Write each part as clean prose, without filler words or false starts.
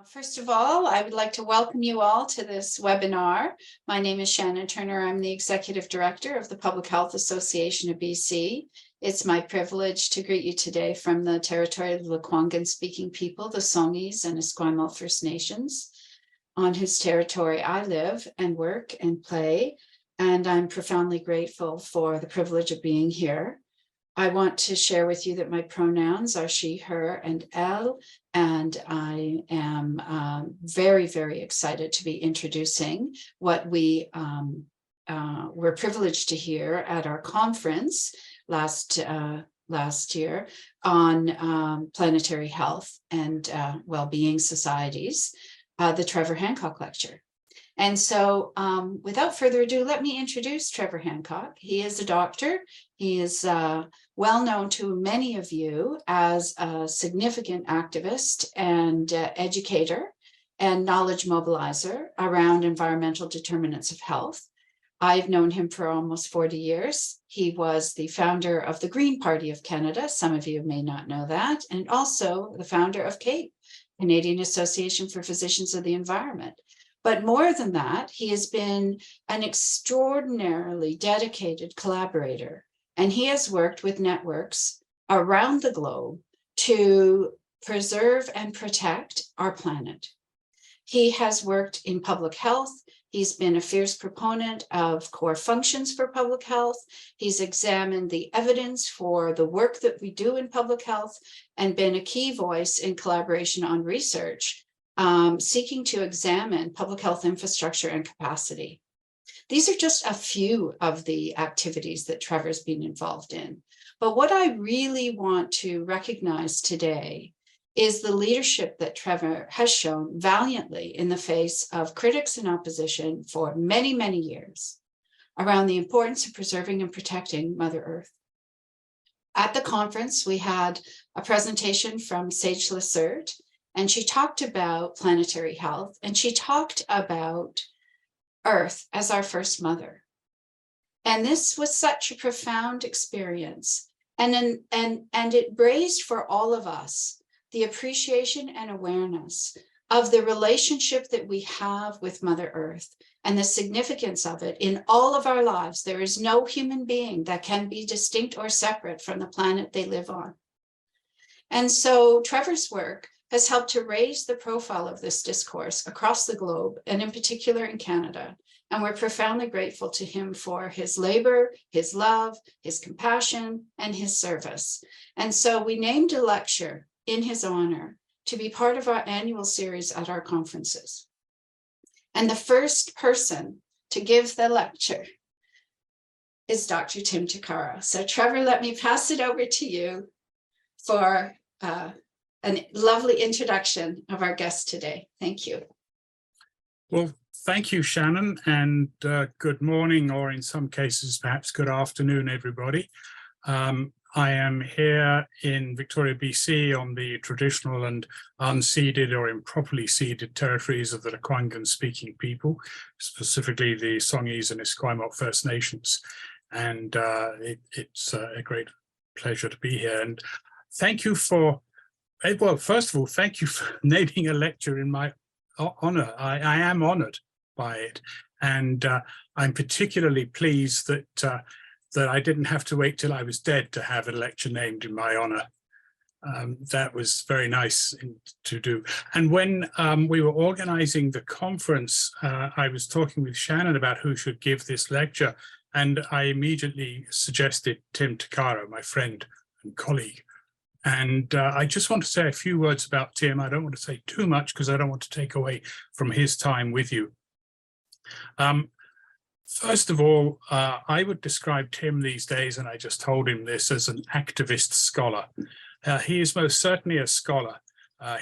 First of all, I would like to welcome you all to this webinar. My name is Shannon Turner. I'm the Executive Director of the Public Health Association of BC. It's my privilege to greet you today from the territory of the Lekwungen-speaking people, the Songhees and Esquimalt First Nations, on whose territory I live and work and play. And I'm profoundly grateful for the privilege of being here. I want to share with you that my pronouns are she, her, and elle, and I am very, very excited to be introducing what we were privileged to hear at our conference last year on planetary health and well-being societies, the Trevor Hancock Lecture. And so without further ado, let me introduce Trevor Hancock. He is a doctor. He is well known to many of you as a significant activist and educator and knowledge mobilizer around environmental determinants of health. I've known him for almost 40 years. He was the founder of the Green Party of Canada. Some of you may not know that. And also the founder of CAPE, Canadian Association for Physicians of the Environment. But more than that, he has been an extraordinarily dedicated collaborator, and he has worked with networks around the globe to preserve and protect our planet. He has worked in public health. He's been a fierce proponent of core functions for public health. He's examined the evidence for the work that we do in public health and been a key voice in collaboration on research seeking to examine public health infrastructure and capacity. These are just a few of the activities that Trevor's been involved in. But what I really want to recognize today is the leadership that Trevor has shown valiantly in the face of critics and opposition for many, many years around the importance of preserving and protecting Mother Earth. At the conference, we had a presentation from Sage Lessert, and she talked about planetary health, and she talked about Earth as our first mother. And this was such a profound experience. And it raised for all of us the appreciation and awareness of the relationship that we have with Mother Earth and the significance of it in all of our lives. There is no human being that can be distinct or separate from the planet they live on. And so Trevor's work has helped to raise the profile of this discourse across the globe, and in particular in Canada. And we're profoundly grateful to him for his labor, his love, his compassion, and his service. And so we named a lecture in his honor to be part of our annual series at our conferences. And the first person to give the lecture is Dr. Tim Takaro. So Trevor, let me pass it over to you for a lovely introduction of our guest today. Thank you. Well, thank you, Shannon, and good morning, or in some cases, perhaps good afternoon, everybody. I am here in Victoria, BC, on the traditional and unceded or improperly ceded territories of the Lekwungen-speaking people, specifically the Songhees and Esquimalt First Nations. And it's a great pleasure to be here. And thank you for well, first of all, thank you for naming a lecture in my honor. I am honored by it. And I'm particularly pleased that that I didn't have to wait till I was dead to have a lecture named in my honor. That was very nice to do. And when we were organizing the conference, I was talking with Shannon about who should give this lecture. And I immediately suggested Tim Takaro, my friend and colleague. And I just want to say a few words about Tim. I don't want to say too much because I don't want to take away from his time with you. First of all, I would describe Tim these days, and I just told him this, as an activist scholar. He is most certainly a scholar.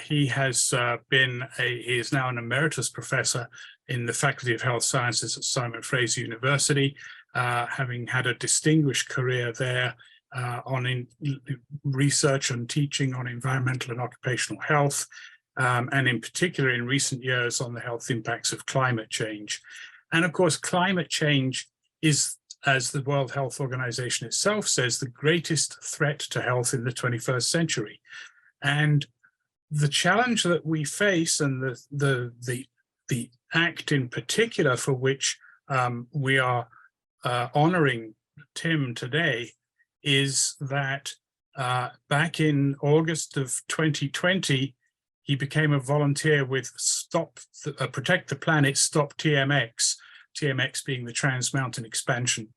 He is now an emeritus professor in the Faculty of Health Sciences at Simon Fraser University, having had a distinguished career there on research and teaching on environmental and occupational health, and in particular in recent years on the health impacts of climate change. And of course, climate change is, as the World Health Organization itself says, the greatest threat to health in the 21st century. And the challenge that we face, and the act in particular for which we are honoring Tim today, is that back in August of 2020, he became a volunteer with Protect the Planet, Stop TMX, TMX being the Trans Mountain Expansion,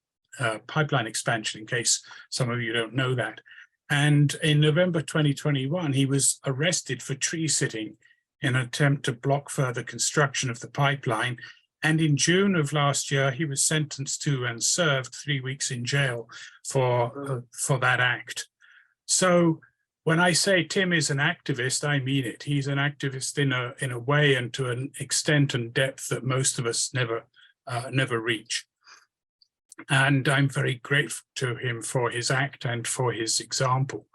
pipeline expansion, in case some of you don't know that. And in November 2021, he was arrested for tree sitting in an attempt to block further construction of the pipeline. And in June of last year, he was sentenced to and served 3 weeks in jail for that act. So when I say Tim is an activist, I mean it. He's an activist in a way and to an extent and depth that most of us never reach. And I'm very grateful to him for his act and for his example.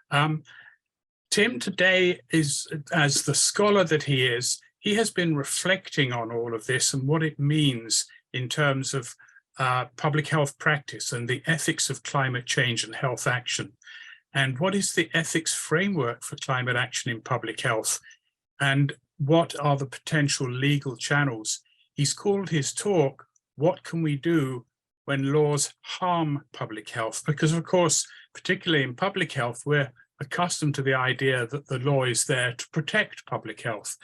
Tim today is, as the scholar that he is, he has been reflecting on all of this and what it means in terms of public health practice and the ethics of climate change and health action. And what is the ethics framework for climate action in public health? And what are the potential legal channels? He's called his talk, "What Can We Do When Laws Harm Public Health?" Because of course, particularly in public health, we're accustomed to the idea that the law is there to protect public health.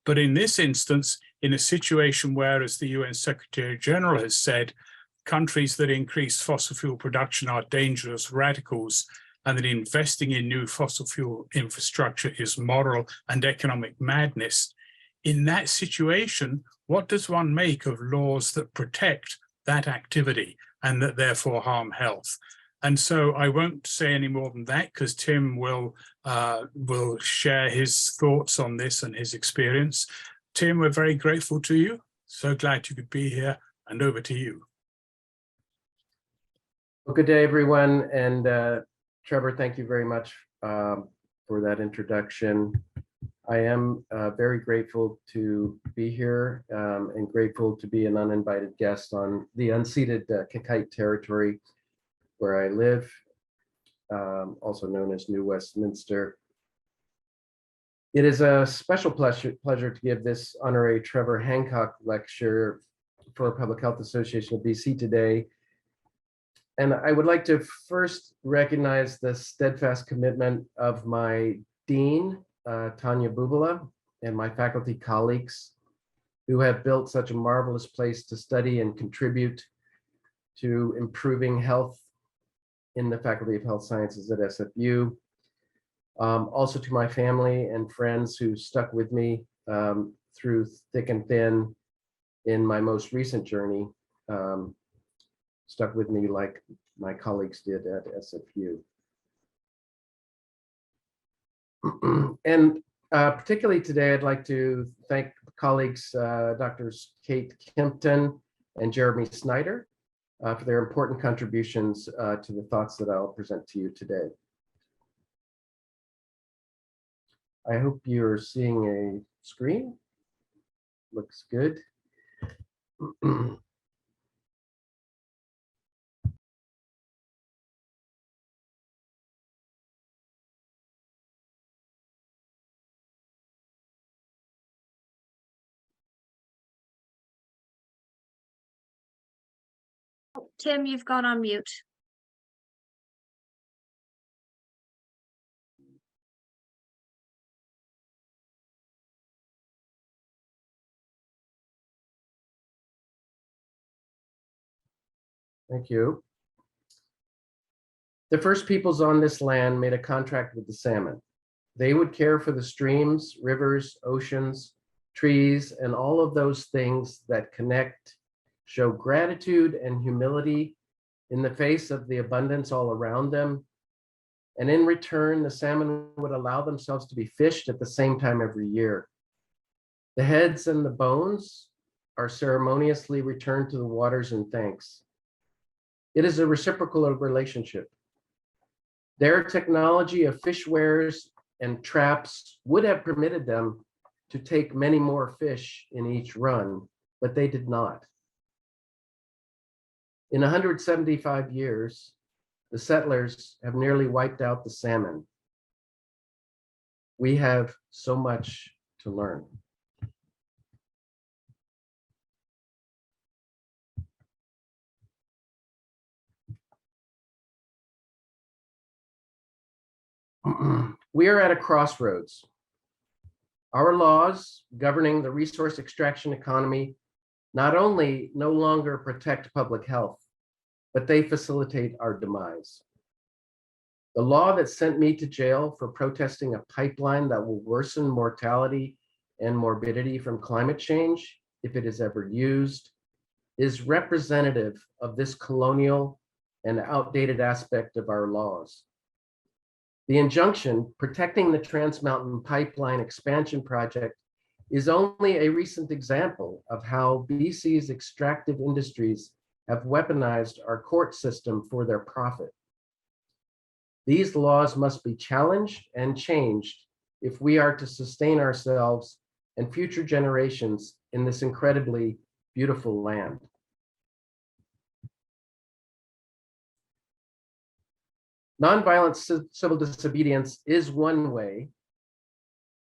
But in this instance, in a situation where, as the UN Secretary General has said, countries that increase fossil fuel production are dangerous radicals, and that investing in new fossil fuel infrastructure is moral and economic madness. In that situation, what does one make of laws that protect that activity and that therefore harm health? And so I won't say any more than that, because Tim will share his thoughts on this and his experience. Tim, we're very grateful to you. So glad you could be here, and over to you. Well, good day, everyone. And Trevor, thank you very much for that introduction. I am very grateful to be here and grateful to be an uninvited guest on the unceded Kakite territory where I live, also known as New Westminster. It is a special pleasure to give this honorary Trevor Hancock lecture for Public Health Association of BC today. And I would like to first recognize the steadfast commitment of my dean, Tanya Bubala, and my faculty colleagues who have built such a marvelous place to study and contribute to improving health in the Faculty of Health Sciences at SFU. Also to my family and friends who stuck with me through thick and thin in my most recent journey, stuck with me like my colleagues did at SFU. And particularly today, I'd like to thank colleagues, Drs. Kate Kempton and Jeremy Snyder, for their important contributions to the thoughts that I'll present to you today. I hope you're seeing a screen. Looks good. Tim, you've gone on mute. Thank you. The first peoples on this land made a contract with the salmon. They would care for the streams, rivers, oceans, trees, and all of those things that connect, show gratitude and humility in the face of the abundance all around them. And in return, the salmon would allow themselves to be fished at the same time every year. The heads and the bones are ceremoniously returned to the waters in thanks. It is a reciprocal relationship. Their technology of fish wares and traps would have permitted them to take many more fish in each run, but they did not. In 175 years, the settlers have nearly wiped out the salmon. We have so much to learn. We are at a crossroads. Our laws governing the resource extraction economy not only no longer protect public health, but they facilitate our demise. The law that sent me to jail for protesting a pipeline that will worsen mortality and morbidity from climate change, if it is ever used, is representative of this colonial and outdated aspect of our laws. The injunction protecting the Trans Mountain Pipeline expansion project is only a recent example of how BC's extractive industries have weaponized our court system for their profit. These laws must be challenged and changed if we are to sustain ourselves and future generations in this incredibly beautiful land. Nonviolent civil disobedience is one way,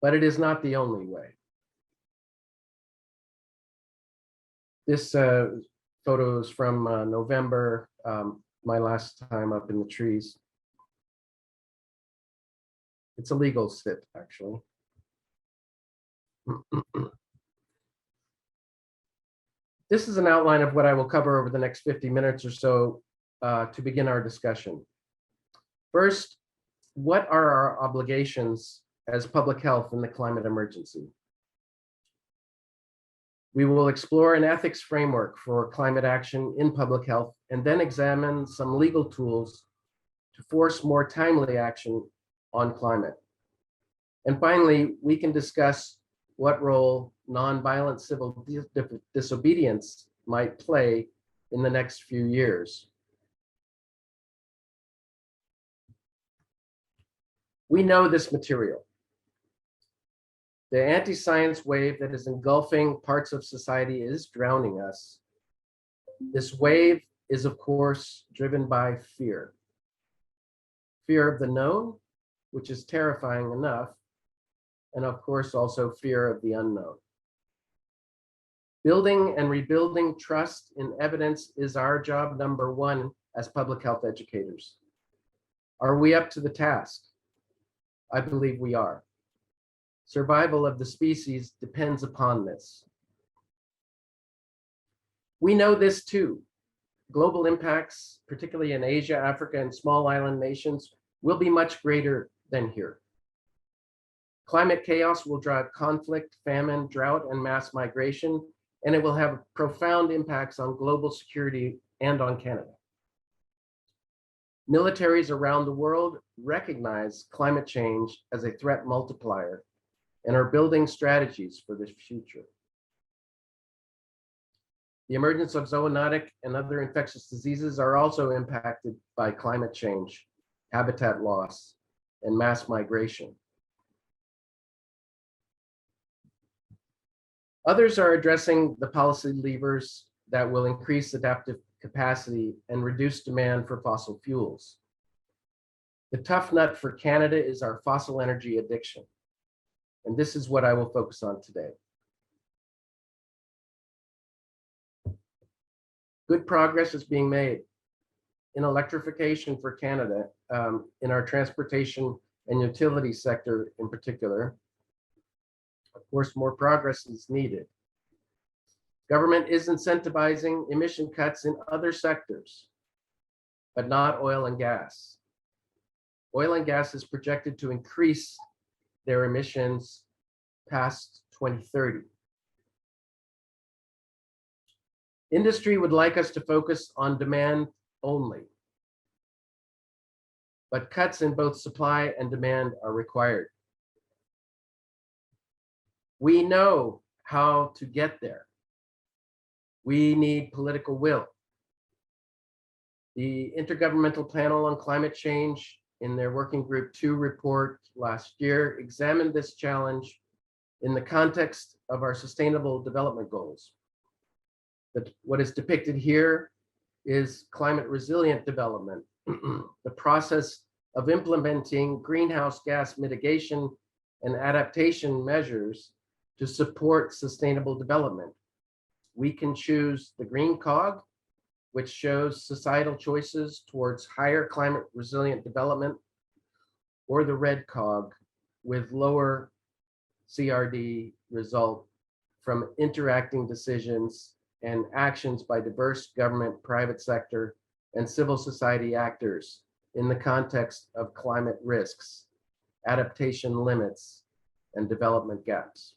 but it is not the only way. This photo is from November, my last time up in the trees. It's a legal sit, actually. This is an outline of what I will cover over the next 50 minutes or so to begin our discussion. First, what are our obligations as public health in the climate emergency? We will explore an ethics framework for climate action in public health and then examine some legal tools to force more timely action on climate. And finally, we can discuss what role nonviolent civil disobedience might play in the next few years. We know this material. The anti-science wave that is engulfing parts of society is drowning us. This wave is, of course, driven by fear. Fear of the known, which is terrifying enough, and of course also fear of the unknown. Building and rebuilding trust in evidence is our job number one as public health educators. Are we up to the task? I believe we are. Survival of the species depends upon this. We know this too. Global impacts, particularly in Asia, Africa, and small island nations, will be much greater than here. Climate chaos will drive conflict, famine, drought, and mass migration, and it will have profound impacts on global security and on Canada. Militaries around the world recognize climate change as a threat multiplier and are building strategies for this future. The emergence of zoonotic and other infectious diseases are also impacted by climate change, habitat loss, and mass migration. Others are addressing the policy levers that will increase adaptive capacity and reduce demand for fossil fuels. The tough nut for Canada is our fossil energy addiction. And this is what I will focus on today. Good progress is being made in electrification for Canada, in our transportation and utility sector in particular. Of course, more progress is needed. Government is incentivizing emission cuts in other sectors, but not oil and gas. Oil and gas is projected to increase their emissions past 2030. Industry would like us to focus on demand only, but cuts in both supply and demand are required. We know how to get there. We need political will. The Intergovernmental Panel on Climate Change, in their Working Group 2 report last year, examined this challenge in the context of our Sustainable Development Goals. What is depicted here is climate resilient development, the process of implementing greenhouse gas mitigation and adaptation measures to support sustainable development. We can choose the green cog, which shows societal choices towards higher climate resilient development, or the red cog with lower CRD result from interacting decisions and actions by diverse government, private sector, and civil society actors in the context of climate risks, adaptation limits, and development gaps.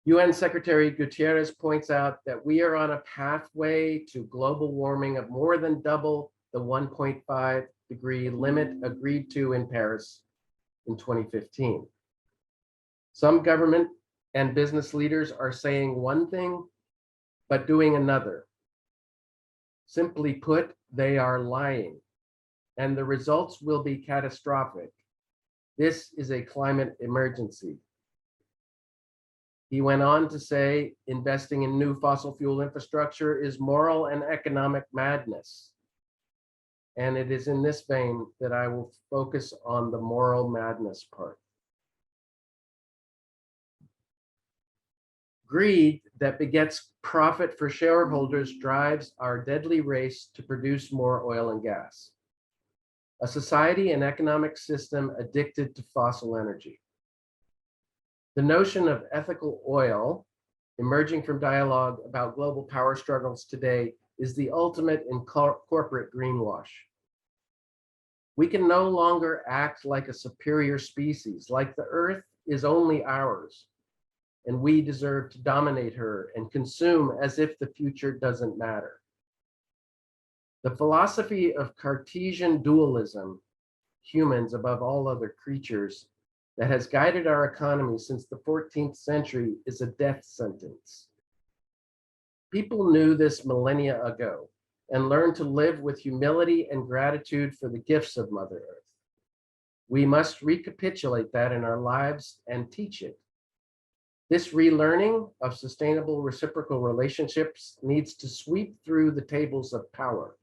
UN Secretary Guterres points out that we are on a pathway to global warming of more than double the 1.5-degree limit agreed to in Paris in 2015. Some government and business leaders are saying one thing, but doing another. Simply put, they are lying, and the results will be catastrophic. This is a climate emergency. He went on to say, investing in new fossil fuel infrastructure is moral and economic madness. And it is in this vein that I will focus on the moral madness part. Greed that begets profit for shareholders drives our deadly race to produce more oil and gas. A society and economic system addicted to fossil energy. The notion of ethical oil, emerging from dialogue about global power struggles today, is the ultimate in corporate greenwash. We can no longer act like a superior species, like the earth is only ours, and we deserve to dominate her and consume as if the future doesn't matter. The philosophy of Cartesian dualism, humans above all other creatures, that has guided our economy since the 14th century is a death sentence. People knew this millennia ago and learned to live with humility and gratitude for the gifts of Mother Earth. We must recapitulate that in our lives and teach it. This relearning of sustainable reciprocal relationships needs to sweep through the tables of power,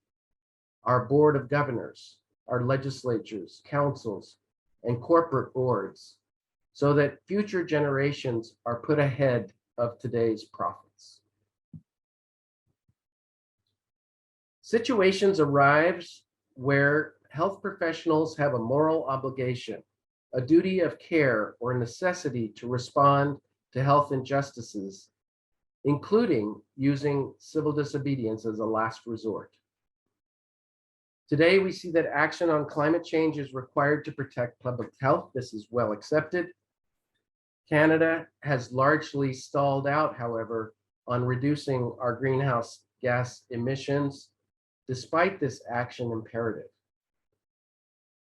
our board of governors, our legislatures, councils, and corporate boards, so that future generations are put ahead of today's profits. Situations arise where health professionals have a moral obligation, a duty of care or necessity to respond to health injustices, including using civil disobedience as a last resort. Today, we see that action on climate change is required to protect public health. This is well accepted. Canada has largely stalled out, however, on reducing our greenhouse gas emissions, despite this action imperative.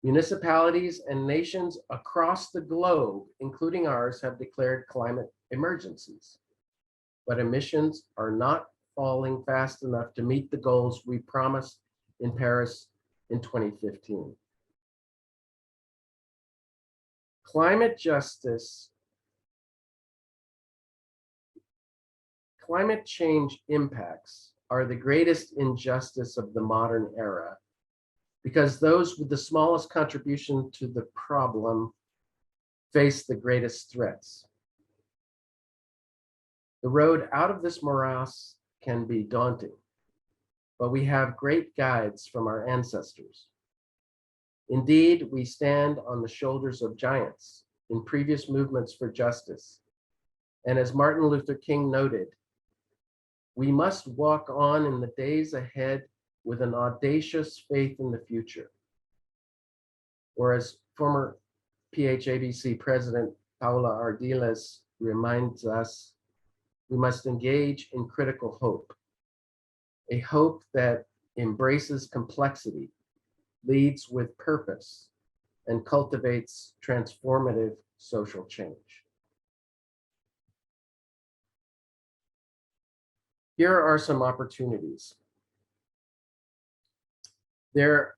Municipalities and nations across the globe, including ours, have declared climate emergencies, but emissions are not falling fast enough to meet the goals we promised in Paris in 2015. Climate change impacts are the greatest injustice of the modern era, because those with the smallest contribution to the problem face the greatest threats. The road out of this morass can be daunting, but we have great guides from our ancestors. Indeed, we stand on the shoulders of giants in previous movements for justice. And as Martin Luther King noted, we must walk on in the days ahead with an audacious faith in the future. Or as former PHABC President Paula Ardiles reminds us, we must engage in critical hope, a hope that embraces complexity, leads with purpose, and cultivates transformative social change. Here are some opportunities. There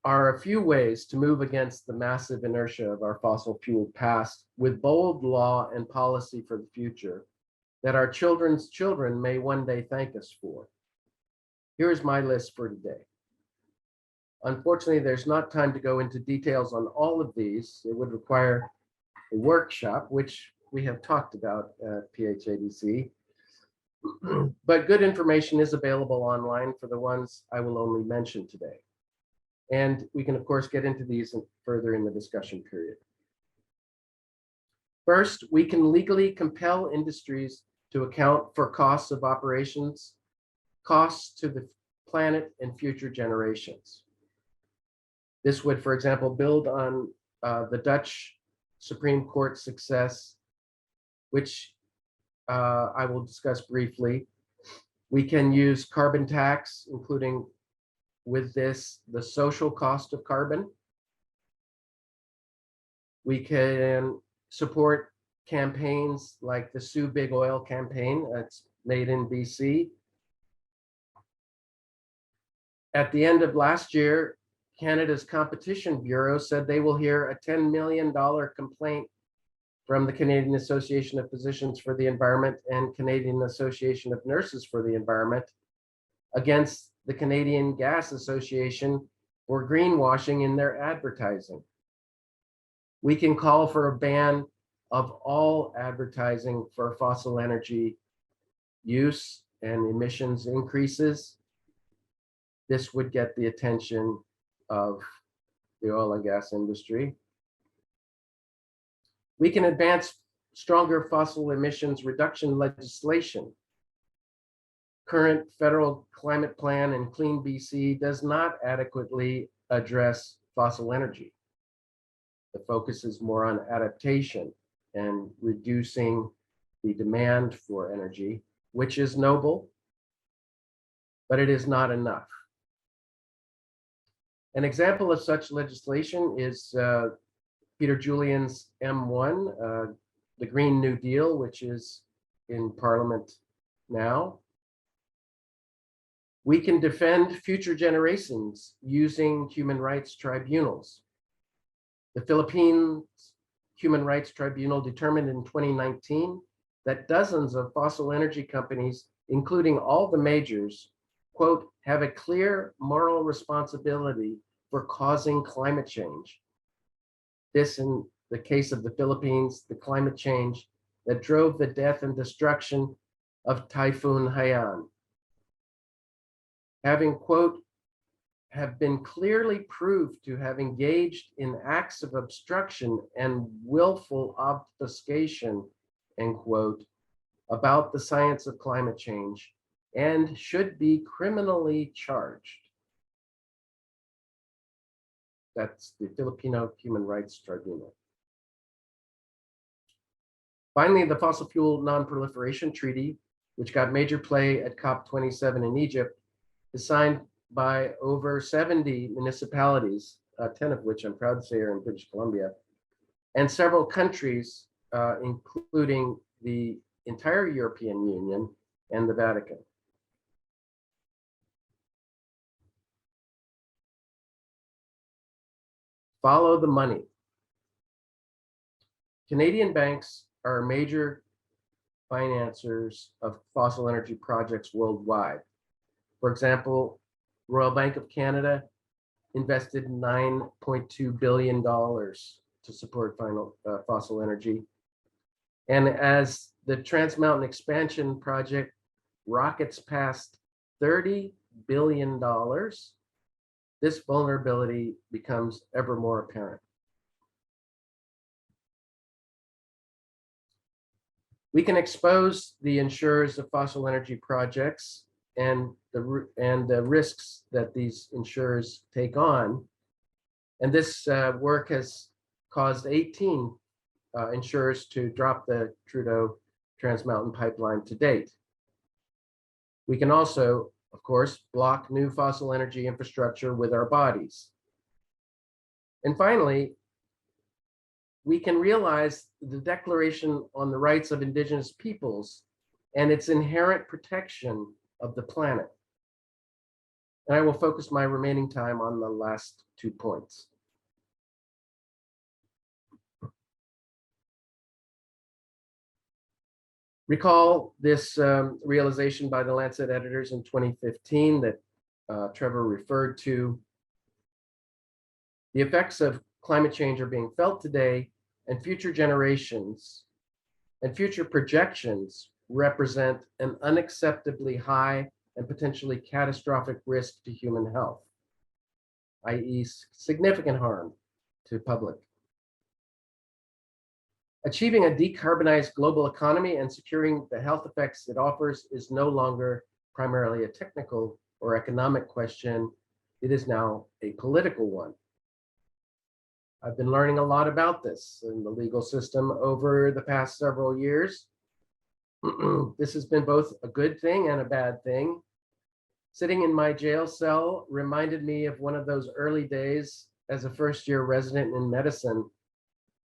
are a few ways to move against the massive inertia of our fossil fuel past with bold law and policy for the future that our children's children may one day thank us for. Here is my list for today. Unfortunately, there's not time to go into details on all of these. It would require a workshop, which we have talked about at PHADC. But good information is available online for the ones I will only mention today. And we can, of course, get into these further in the discussion period. First, we can legally compel industries to account for costs of operations, costs to the planet and future generations. This would, for example, build on the Dutch Supreme Court success, which I will discuss briefly. We can use carbon tax, including with this, the social cost of carbon. We can support campaigns like the Sue Big Oil campaign that's made in BC. At the end of last year, Canada's Competition Bureau said they will hear a $10 million complaint from the Canadian Association of Physicians for the Environment and Canadian Association of Nurses for the Environment against the Canadian Gas Association for greenwashing in their advertising. We can call for a ban of all advertising for fossil energy use and emissions increases. This would get the attention of the oil and gas industry. We can advance stronger fossil emissions reduction legislation. Current federal climate plan and Clean BC does not adequately address fossil energy. The focus is more on adaptation and reducing the demand for energy, which is noble, but it is not enough. An example of such legislation is Peter Julian's M1, the Green New Deal, which is in Parliament now. We can defend future generations using human rights tribunals. The Philippines Human Rights Tribunal determined in 2019 that dozens of fossil energy companies, including all the majors, quote, have a clear moral responsibility for causing climate change. This, in the case of the Philippines, the climate change that drove the death and destruction of Typhoon Haiyan. Having, quote, have been clearly proved to have engaged in acts of obstruction and willful obfuscation, end quote, about the science of climate change and should be criminally charged. That's the Filipino Human Rights Tribunal. Finally, the Fossil Fuel Non-Proliferation Treaty, which got major play at COP27 in Egypt, is signed by over 70 municipalities, 10 of which I'm proud to say are in British Columbia, and several countries, including the entire European Union and the Vatican. Follow the money. Canadian banks are major financiers of fossil energy projects worldwide. For example, Royal Bank of Canada invested $9.2 billion to support fossil energy. And as the Trans Mountain Expansion project rockets past $30 billion, this vulnerability becomes ever more apparent. We can expose the insurers of fossil energy projects and the risks that these insurers take on. And this work has caused 18 insurers to drop the Trudeau Trans Mountain Pipeline to date. We can also, of course, block new fossil energy infrastructure with our bodies. And finally, we can realize the Declaration on the Rights of Indigenous Peoples and its inherent protection of the planet. And I will focus my remaining time on the last 2 points. Recall this realization by the Lancet editors in 2015 that Trevor referred to. The effects of climate change are being felt today, and future generations and future projections represent an unacceptably high and potentially catastrophic risk to human health, i.e. significant harm to public. Achieving a decarbonized global economy and securing the health effects it offers is no longer primarily a technical or economic question. It is now a political one. I've been learning a lot about this in the legal system over the past several years. This has been both a good thing and a bad thing. Sitting in my jail cell reminded me of one of those early days as a first-year resident in medicine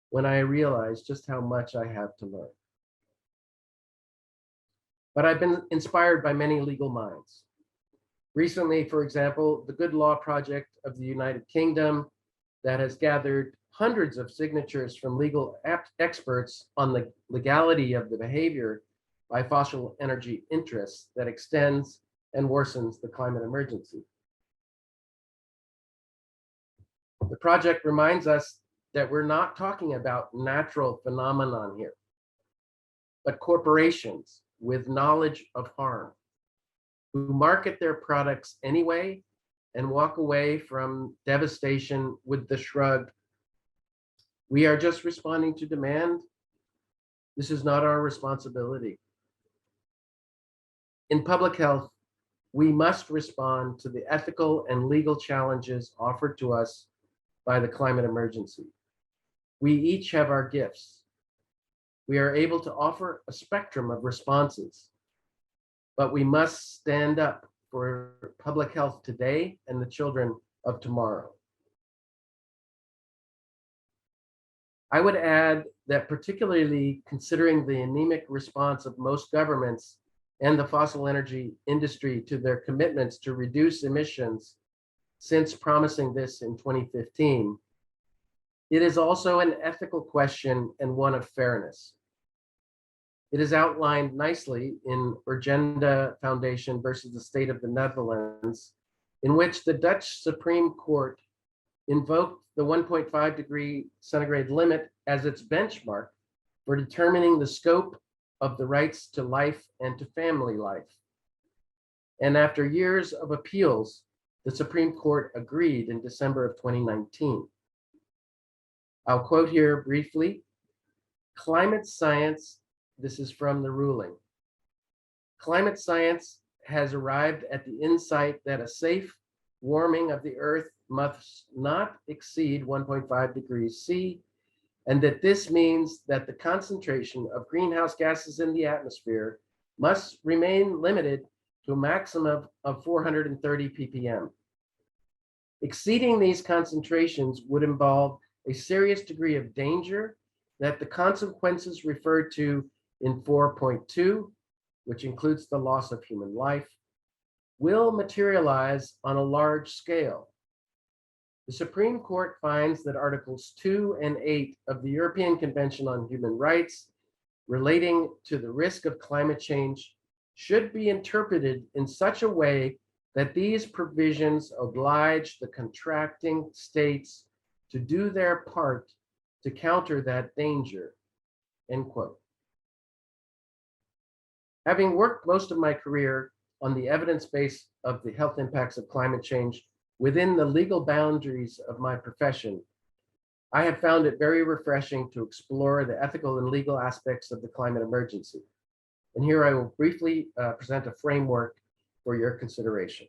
when I realized just how much I have to learn. But I've been inspired by many legal minds. Recently, for example, the Good Law Project of the United Kingdom that has gathered hundreds of signatures from legal experts on the legality of the behavior by fossil energy interests that extends and worsens the climate emergency. The project reminds us that we're not talking about natural phenomenon here, but corporations with knowledge of harm who market their products anyway and walk away from devastation with the shrug, "We are just responding to demand. This is not our responsibility." In public health, we must respond to the ethical and legal challenges offered to us by the climate emergency. We each have our gifts. We are able to offer a spectrum of responses, but we must stand up for public health today and the children of tomorrow. I would add that particularly considering the anemic response of most governments and the fossil energy industry to their commitments to reduce emissions since promising this in 2015, it is also an ethical question and one of fairness. It is outlined nicely in Urgenda Foundation versus the State of the Netherlands, in which the Dutch Supreme Court invoked the 1.5 degree centigrade limit as its benchmark for determining the scope of the rights to life and to family life. And after years of appeals, the Supreme Court agreed in December of 2019. I'll quote here briefly, "Climate science," this is from the ruling, "climate science has arrived at the insight that a safe warming of the earth must not exceed 1.5 degrees C, and that this means that the concentration of greenhouse gases in the atmosphere must remain limited to a maximum of 430 ppm. Exceeding these concentrations would involve a serious degree of danger that the consequences referred to in 4.2, which includes the loss of human life, will materialize on a large scale. The Supreme Court finds that Articles 2 and 8 of the European Convention on Human Rights relating to the risk of climate change should be interpreted in such a way that these provisions oblige the contracting states to do their part to counter that danger," end quote. Having worked most of my career on the evidence base of the health impacts of climate change within the legal boundaries of my profession, I have found it very refreshing to explore the ethical and legal aspects of the climate emergency. And here I will briefly present a framework for your consideration.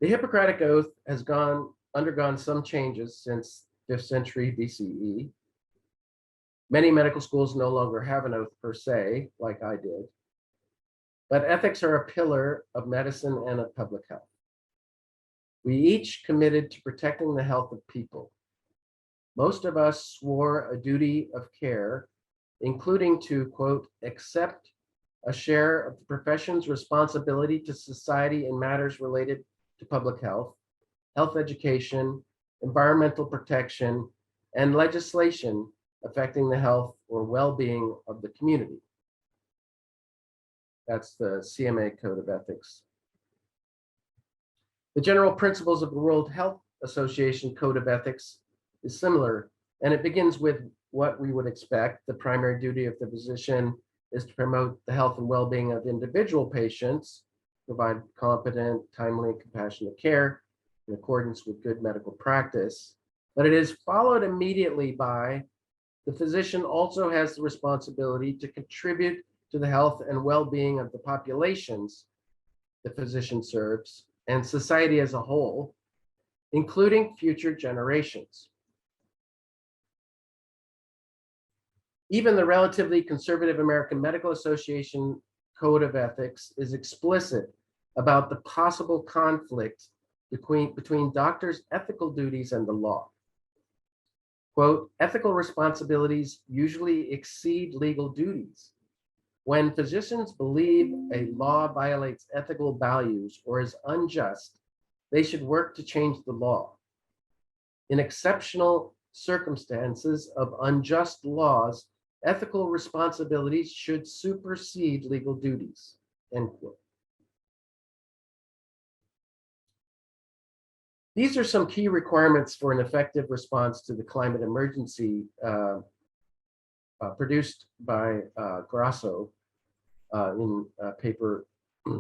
The Hippocratic Oath has undergone some changes since 5th century BCE. Many medical schools no longer have an oath per se, like I did, but ethics are a pillar of medicine and of public health. We each committed to protecting the health of people. Most of us swore a duty of care, including to, quote, "accept a share of the profession's responsibility to society in matters related to public health, health education, environmental protection, and legislation affecting the health or well-being of the community." That's the CMA Code of Ethics. The general principles of the World Health Association Code of Ethics is similar, and it begins with what we would expect. The primary duty of the physician is to promote the health and well-being of individual patients, provide competent, timely, and compassionate care in accordance with good medical practice. But it is followed immediately by the physician also has the responsibility to contribute to the health and well-being of the populations the physician serves and society as a whole, including future generations. Even the relatively conservative American Medical Association Code of Ethics is explicit about the possible conflict between doctors' ethical duties and the law. Quote, ethical responsibilities usually exceed legal duties. When physicians believe a law violates ethical values or is unjust, they should work to change the law. In exceptional circumstances of unjust laws, ethical responsibilities should supersede legal duties, end quote. These are some key requirements for an effective response to the climate emergency produced by Grasso in a paper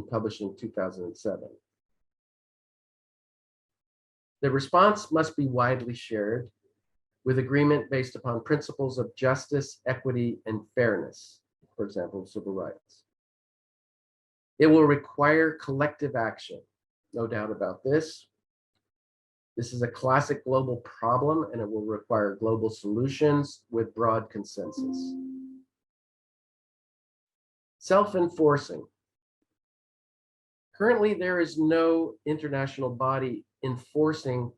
published in 2007. The response must be widely shared with agreement based upon principles of justice, equity, and fairness, for example, civil rights. It will require collective action, no doubt about this. This is a classic global problem, and it will require global solutions with broad consensus. Self-enforcing. Currently, there is no international body enforcing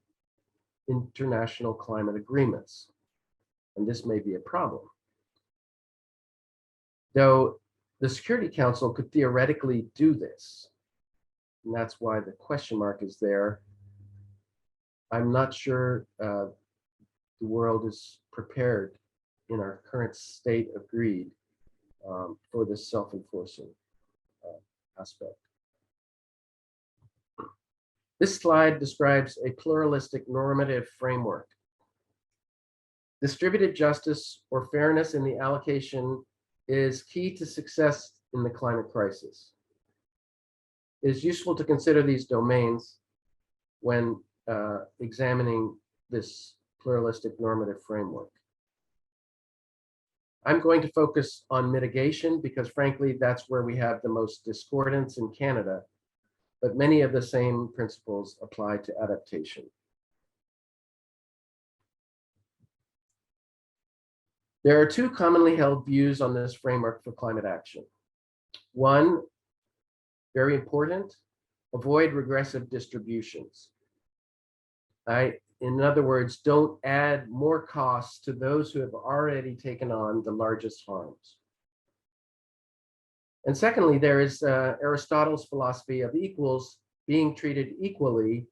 international climate agreements, and this may be a problem. Though the Security Council could theoretically do this, and that's why the question mark is there. I'm not sure the world is prepared in our current state of greed for this self-enforcing aspect. This slide describes a pluralistic normative framework. Distributed justice or fairness in the allocation is key to success in the climate crisis. It is useful to consider these domains when examining this pluralistic normative framework. I'm going to focus on mitigation because frankly, that's where we have the most discordance in Canada, but many of the same principles apply to adaptation. There are two commonly held views on this framework for climate action. One, very important, avoid regressive distributions. In other words, don't add more costs to those who have already taken on the largest harms. And secondly, there is Aristotle's philosophy of equals being treated equally,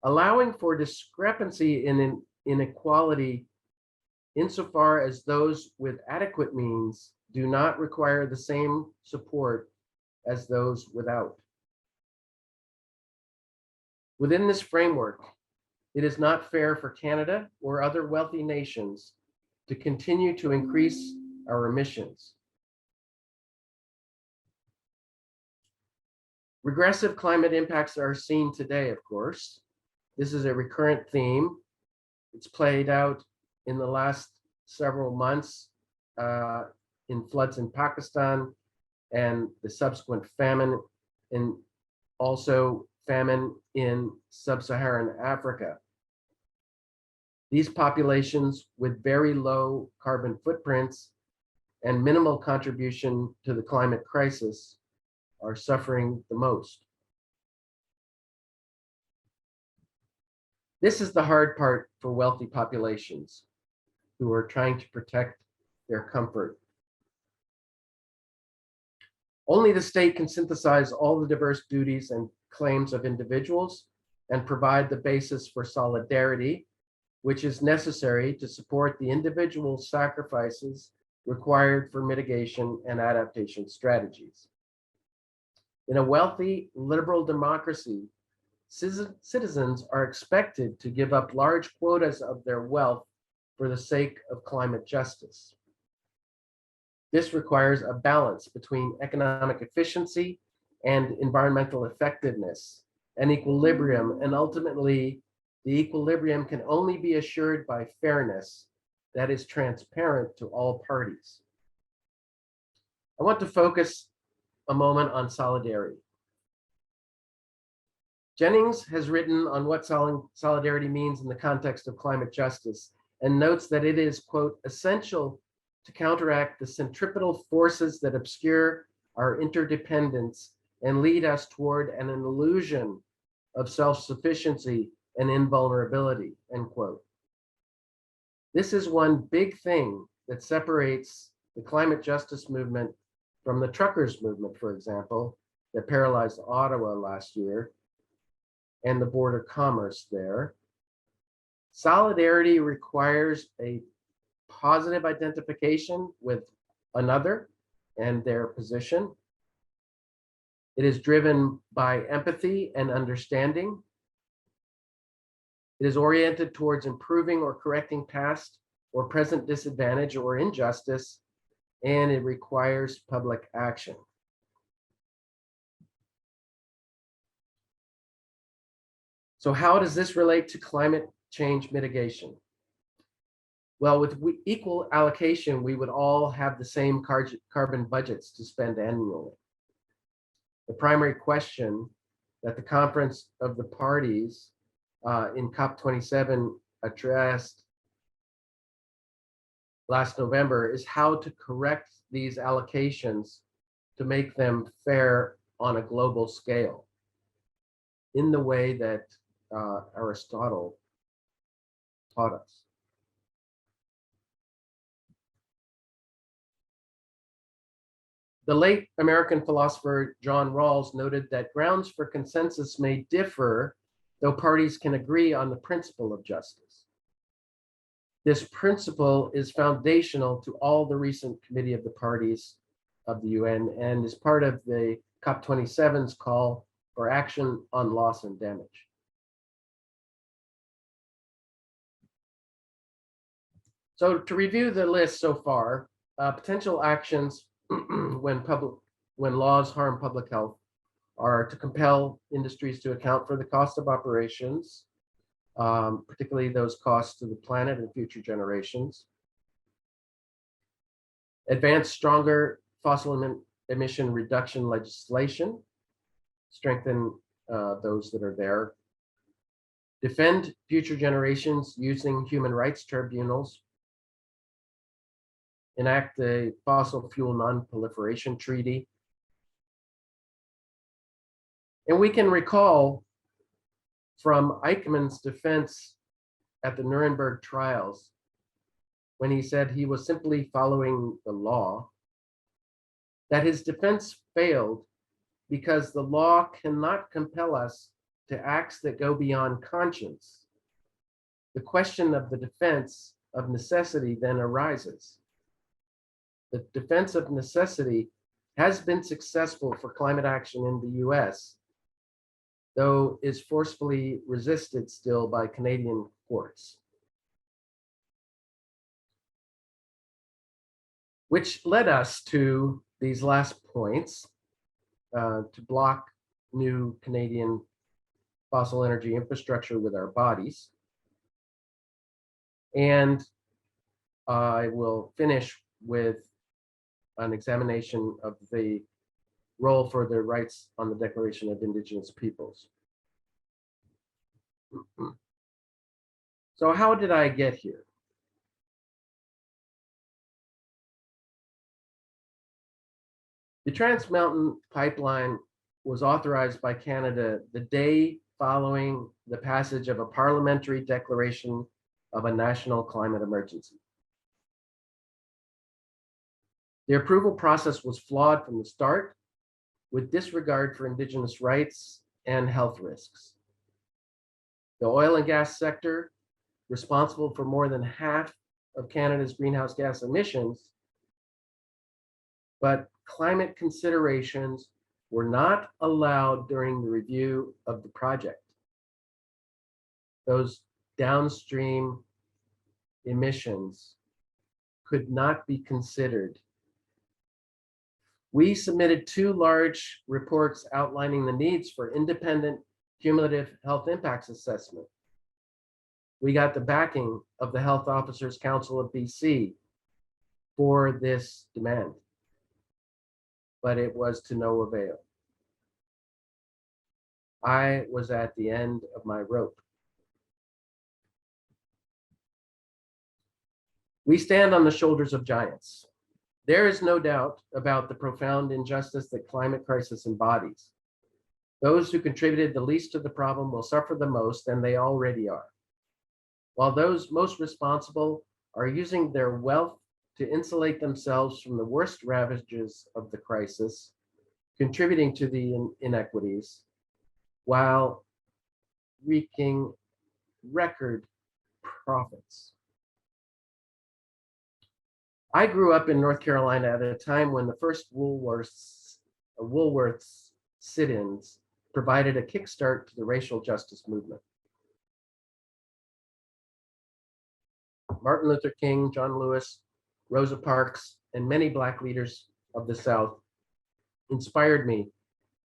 allowing for discrepancy in inequality insofar as those with adequate means do not require the same support as those without. Within this framework, it is not fair for Canada or other wealthy nations to continue to increase our emissions. Regressive climate impacts are seen today, of course. This is a recurrent theme. It's played out in the last several months in floods in Pakistan and the subsequent famine, and also famine in sub-Saharan Africa. These populations with very low carbon footprints and minimal contribution to the climate crisis are suffering the most. This is the hard part for wealthy populations who are trying to protect their comfort. Only the state can synthesize all the diverse duties and claims of individuals and provide the basis for solidarity, which is necessary to support the individual sacrifices required for mitigation and adaptation strategies. In a wealthy liberal democracy, citizens are expected to give up large quotas of their wealth for the sake of climate justice. This requires a balance between economic efficiency and environmental effectiveness, an equilibrium, and ultimately, the equilibrium can only be assured by fairness that is transparent to all parties. I want to focus a moment on solidarity. Jennings has written on what solidarity means in the context of climate justice and notes that it is, quote, essential to counteract the centripetal forces that obscure our interdependence and lead us toward an illusion of self-sufficiency and invulnerability, end quote. This is one big thing that separates the climate justice movement from the truckers movement, for example, that paralyzed Ottawa last year and the border commerce there. Solidarity requires a positive identification with another and their position. It is driven by empathy and understanding. It is oriented towards improving or correcting past or present disadvantage or injustice, and it requires public action. So how does this relate to climate change mitigation? Well, with equal allocation, we would all have the same carbon budgets to spend annually. The primary question that the Conference of the Parties in COP27 addressed last November is how to correct these allocations to make them fair on a global scale in the way that Aristotle taught us. The late American philosopher John Rawls noted that grounds for consensus may differ, though parties can agree on the principle of justice. This principle is foundational to all the recent Committee of the Parties of the UN and is part of the COP27's call for action on loss and damage. So to review the list so far, potential actions when laws harm public health are to compel industries to account for the cost of operations, particularly those costs to the planet and future generations. Advance stronger fossil emission reduction legislation, strengthen those that are there. Defend future generations using human rights tribunals. Enact the Fossil Fuel Non-Proliferation Treaty. And we can recall from Eichmann's defense at the Nuremberg trials, when he said he was simply following the law, that his defense failed because the law cannot compel us to acts that go beyond conscience. The question of the defense of necessity then arises. The defense of necessity has been successful for climate action in the US, though is forcefully resisted still by Canadian courts. Which led us to these last points, to block new Canadian fossil energy infrastructure with our bodies. And I will finish with an examination of the role for the rights on the Declaration of Indigenous Peoples. So how did I get here? The Trans Mountain Pipeline was authorized by Canada the day following the passage of a parliamentary declaration of a national climate emergency. The approval process was flawed from the start, with disregard for Indigenous rights and health risks. The oil and gas sector, responsible for more than half of Canada's greenhouse gas emissions, but climate considerations were not allowed during the review of the project. those downstream emissions could not be considered. We submitted 2 large reports outlining the needs for independent cumulative health impacts assessment. We got the backing of the Health Officers Council of BC for this demand, but it was to no avail. I was at the end of my rope. We stand on the shoulders of giants. There is no doubt about the profound injustice that climate crisis embodies. Those who contributed the least to the problem will suffer the most, and they already are. While those most responsible are using their wealth to insulate themselves from the worst ravages of the crisis, contributing to the inequities, while wreaking record profits. I grew up in North Carolina at a time when the first Woolworths sit-ins provided a kickstart to the racial justice movement. Martin Luther King, John Lewis, Rosa Parks, and many Black leaders of the South inspired me,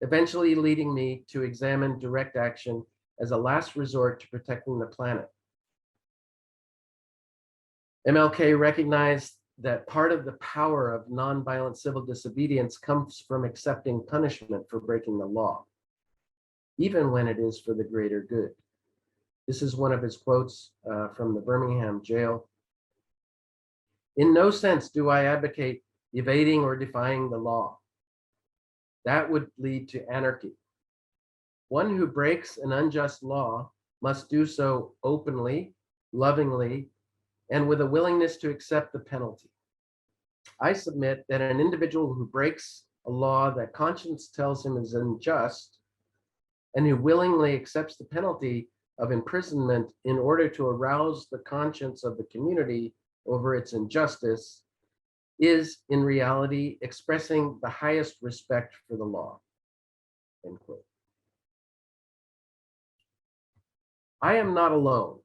eventually leading me to examine direct action as a last resort to protecting the planet. MLK recognized that part of the power of nonviolent civil disobedience comes from accepting punishment for breaking the law, even when it is for the greater good. This is one of his quotes from the Birmingham jail. In no sense do I advocate evading or defying the law. That would lead to anarchy. One who breaks an unjust law must do so openly, lovingly, and with a willingness to accept the penalty. I submit that an individual who breaks a law that conscience tells him is unjust and who willingly accepts the penalty of imprisonment in order to arouse the conscience of the community over its injustice is in reality expressing the highest respect for the law. End quote. I am not alone.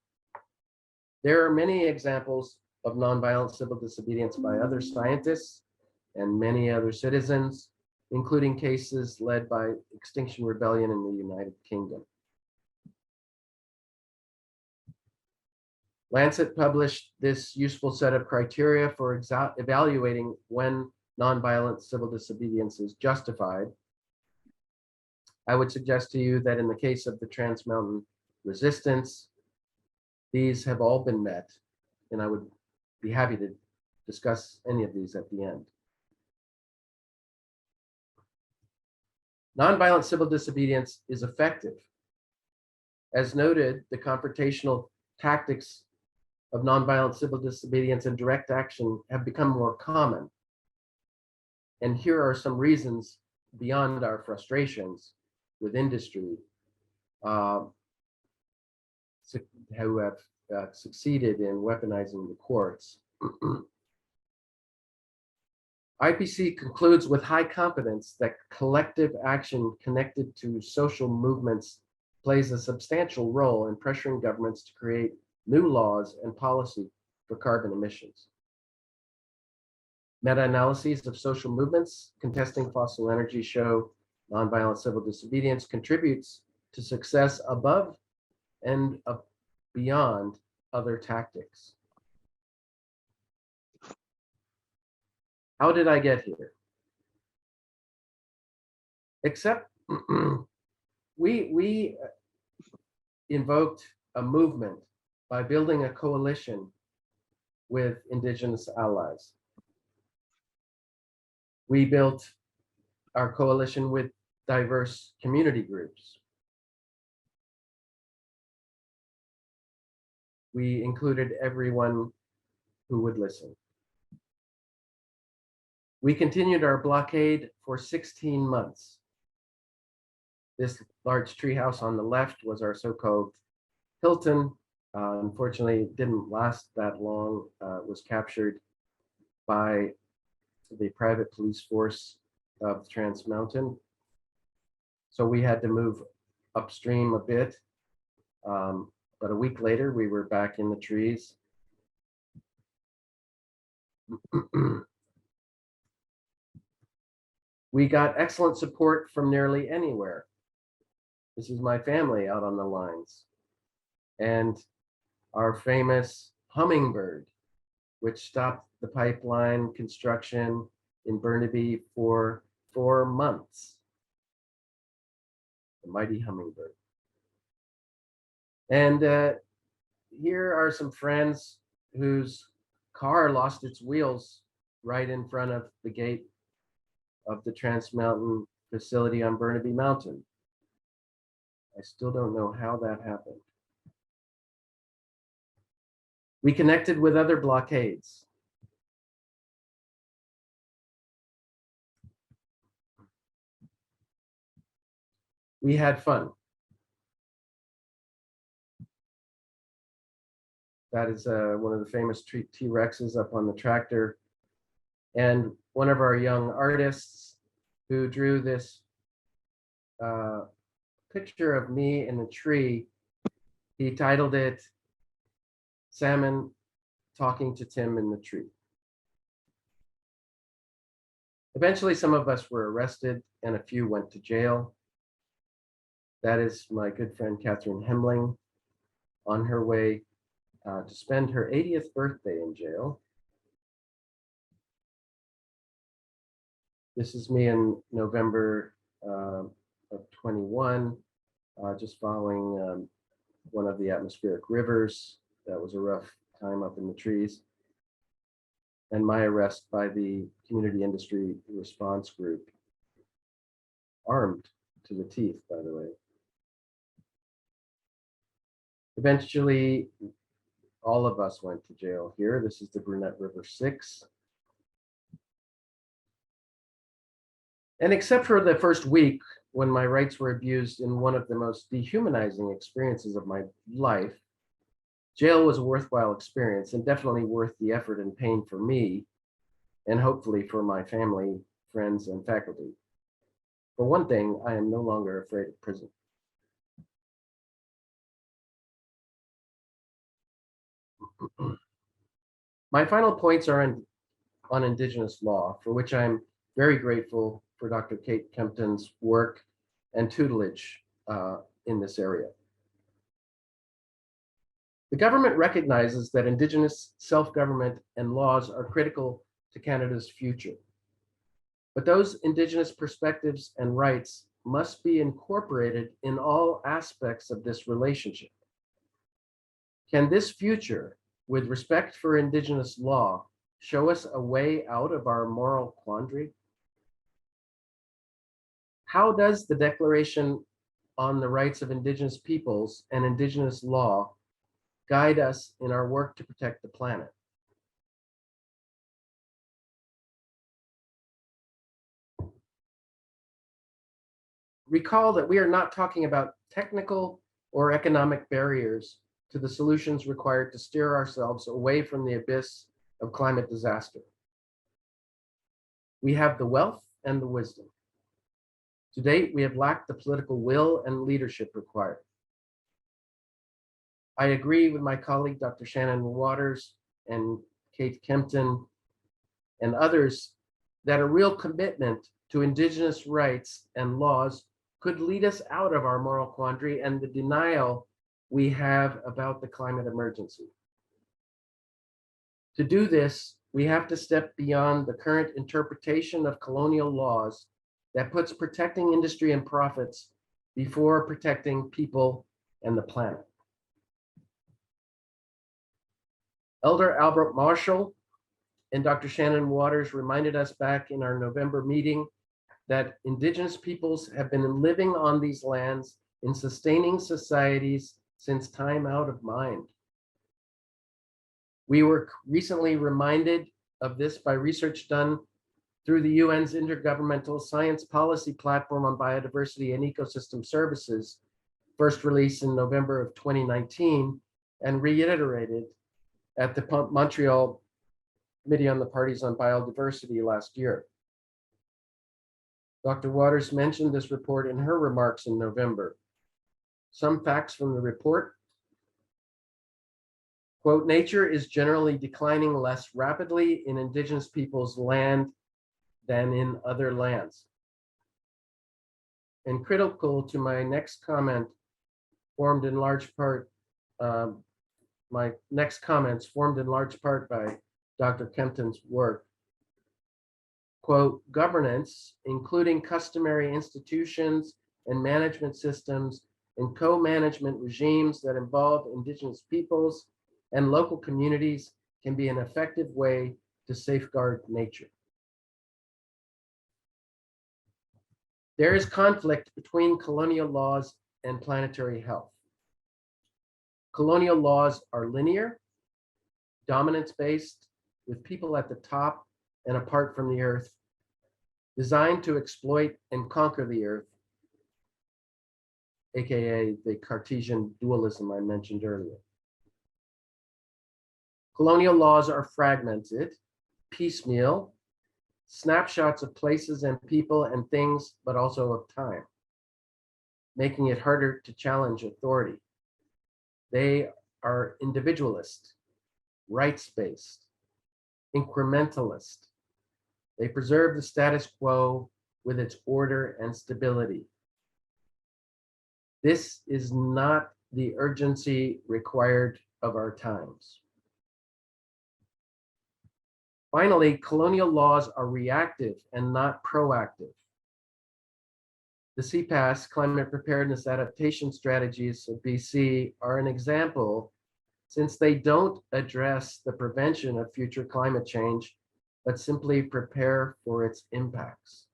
There are many examples of nonviolent civil disobedience by other scientists and many other citizens, including cases led by Extinction Rebellion in the United Kingdom. Lancet published this useful set of criteria for evaluating when nonviolent civil disobedience is justified. I would suggest to you that in the case of the Trans Mountain resistance, these have all been met, and I would be happy to discuss any of these at the end. Nonviolent civil disobedience is effective. As noted, the confrontational tactics of nonviolent civil disobedience and direct action have become more common. And here are some reasons beyond our frustrations with industry who have succeeded in weaponizing the courts. IPC concludes with high confidence that collective action connected to social movements plays a substantial role in pressuring governments to create new laws and policy for carbon emissions. Meta-analyses of social movements contesting fossil energy show nonviolent civil disobedience contributes to success above and beyond other tactics. How did I get here? Except we invoked a movement by building a coalition with Indigenous allies. We built our coalition with diverse community groups. We included everyone who would listen. We continued our blockade for 16 months. This large treehouse on the left was our so-called Hilton. Unfortunately, it didn't last that long. It was captured by the private police force of Trans Mountain. So we had to move upstream a bit. But a week later, we were back in the trees. We got excellent support from nearly anywhere. This is my family out on the lines. And our famous hummingbird, which stopped the pipeline construction in Burnaby for 4 months. The mighty hummingbird. And here are some friends whose car lost its wheels right in front of the gate of the Trans Mountain facility on Burnaby Mountain. I still don't know how that happened. We connected with other blockades. We had fun. That is one of the famous T-Rexes up on the tractor. And one of our young artists who drew this picture of me in a tree, he titled it Salmon Talking to Tim in the Tree. Eventually, some of us were arrested and a few went to jail. That is my good friend, Catherine Hemling, on her way to spend her 80th birthday in jail. This is me in November of 21, just following one of the atmospheric rivers. That was a rough time up in the trees. And my arrest by the Community Industry Response Group, armed to the teeth, by the way. Eventually, all of us went to jail here. This is the Brunette River 6. And except for the first week, when my rights were abused in one of the most dehumanizing experiences of my life, jail was a worthwhile experience and definitely worth the effort and pain for me, and hopefully for my family, friends, and faculty. For one thing, I am no longer afraid of prison. My final points are on Indigenous law, for which I'm very grateful for Dr. Kate Kempton's work and tutelage in this area. The government recognizes that Indigenous self-government and laws are critical to Canada's future. But those Indigenous perspectives and rights must be incorporated in all aspects of this relationship. Can this future, with respect for Indigenous law, show us a way out of our moral quandary? How does the Declaration on the Rights of Indigenous Peoples and Indigenous law guide us in our work to protect the planet? Recall that we are not talking about technical or economic barriers to the solutions required to steer ourselves away from the abyss of climate disaster. We have the wealth and the wisdom. To date, we have lacked the political will and leadership required. I agree with my colleague, Dr. Shannon Waters and Kate Kempton and others that a real commitment to Indigenous rights and laws could lead us out of our moral quandary and the denial we have about the climate emergency. To do this, we have to step beyond the current interpretation of colonial laws that puts protecting industry and profits before protecting people and the planet. Elder Albert Marshall and Dr. Shannon Waters reminded us back in our November meeting that Indigenous peoples have been living on these lands in sustaining societies since time out of mind. We were recently reminded of this by research done through the UN's Intergovernmental Science Policy Platform on Biodiversity and Ecosystem Services, first released in November of 2019 and reiterated at the Montreal Committee on the Parties on Biodiversity last year. Dr. Waters mentioned this report in her remarks in November. Some facts from the report: Quote, nature is generally declining less rapidly in indigenous peoples' land than in other lands. And critical to my next comment, formed in large part, my next comments formed in large part by Dr. Kempton's work. Quote, governance, including customary institutions and management systems and co-management regimes that involve indigenous peoples and local communities, can be an effective way to safeguard nature. There is conflict between colonial laws and planetary health. Colonial laws are linear, dominance-based, with people at the top and apart from the earth, designed to exploit and conquer the earth, aka the Cartesian dualism I mentioned earlier. Colonial laws are fragmented, piecemeal, snapshots of places and people and things, but also of time, making it harder to challenge authority. They are individualist, rights-based, incrementalist. They preserve the status quo with its order and stability. This is not the urgency required of our times. Finally, colonial laws are reactive and not proactive. The CPAS, Climate Preparedness Adaptation Strategies of BC, are an example, since they don't address the prevention of future climate change, but simply prepare for its impacts.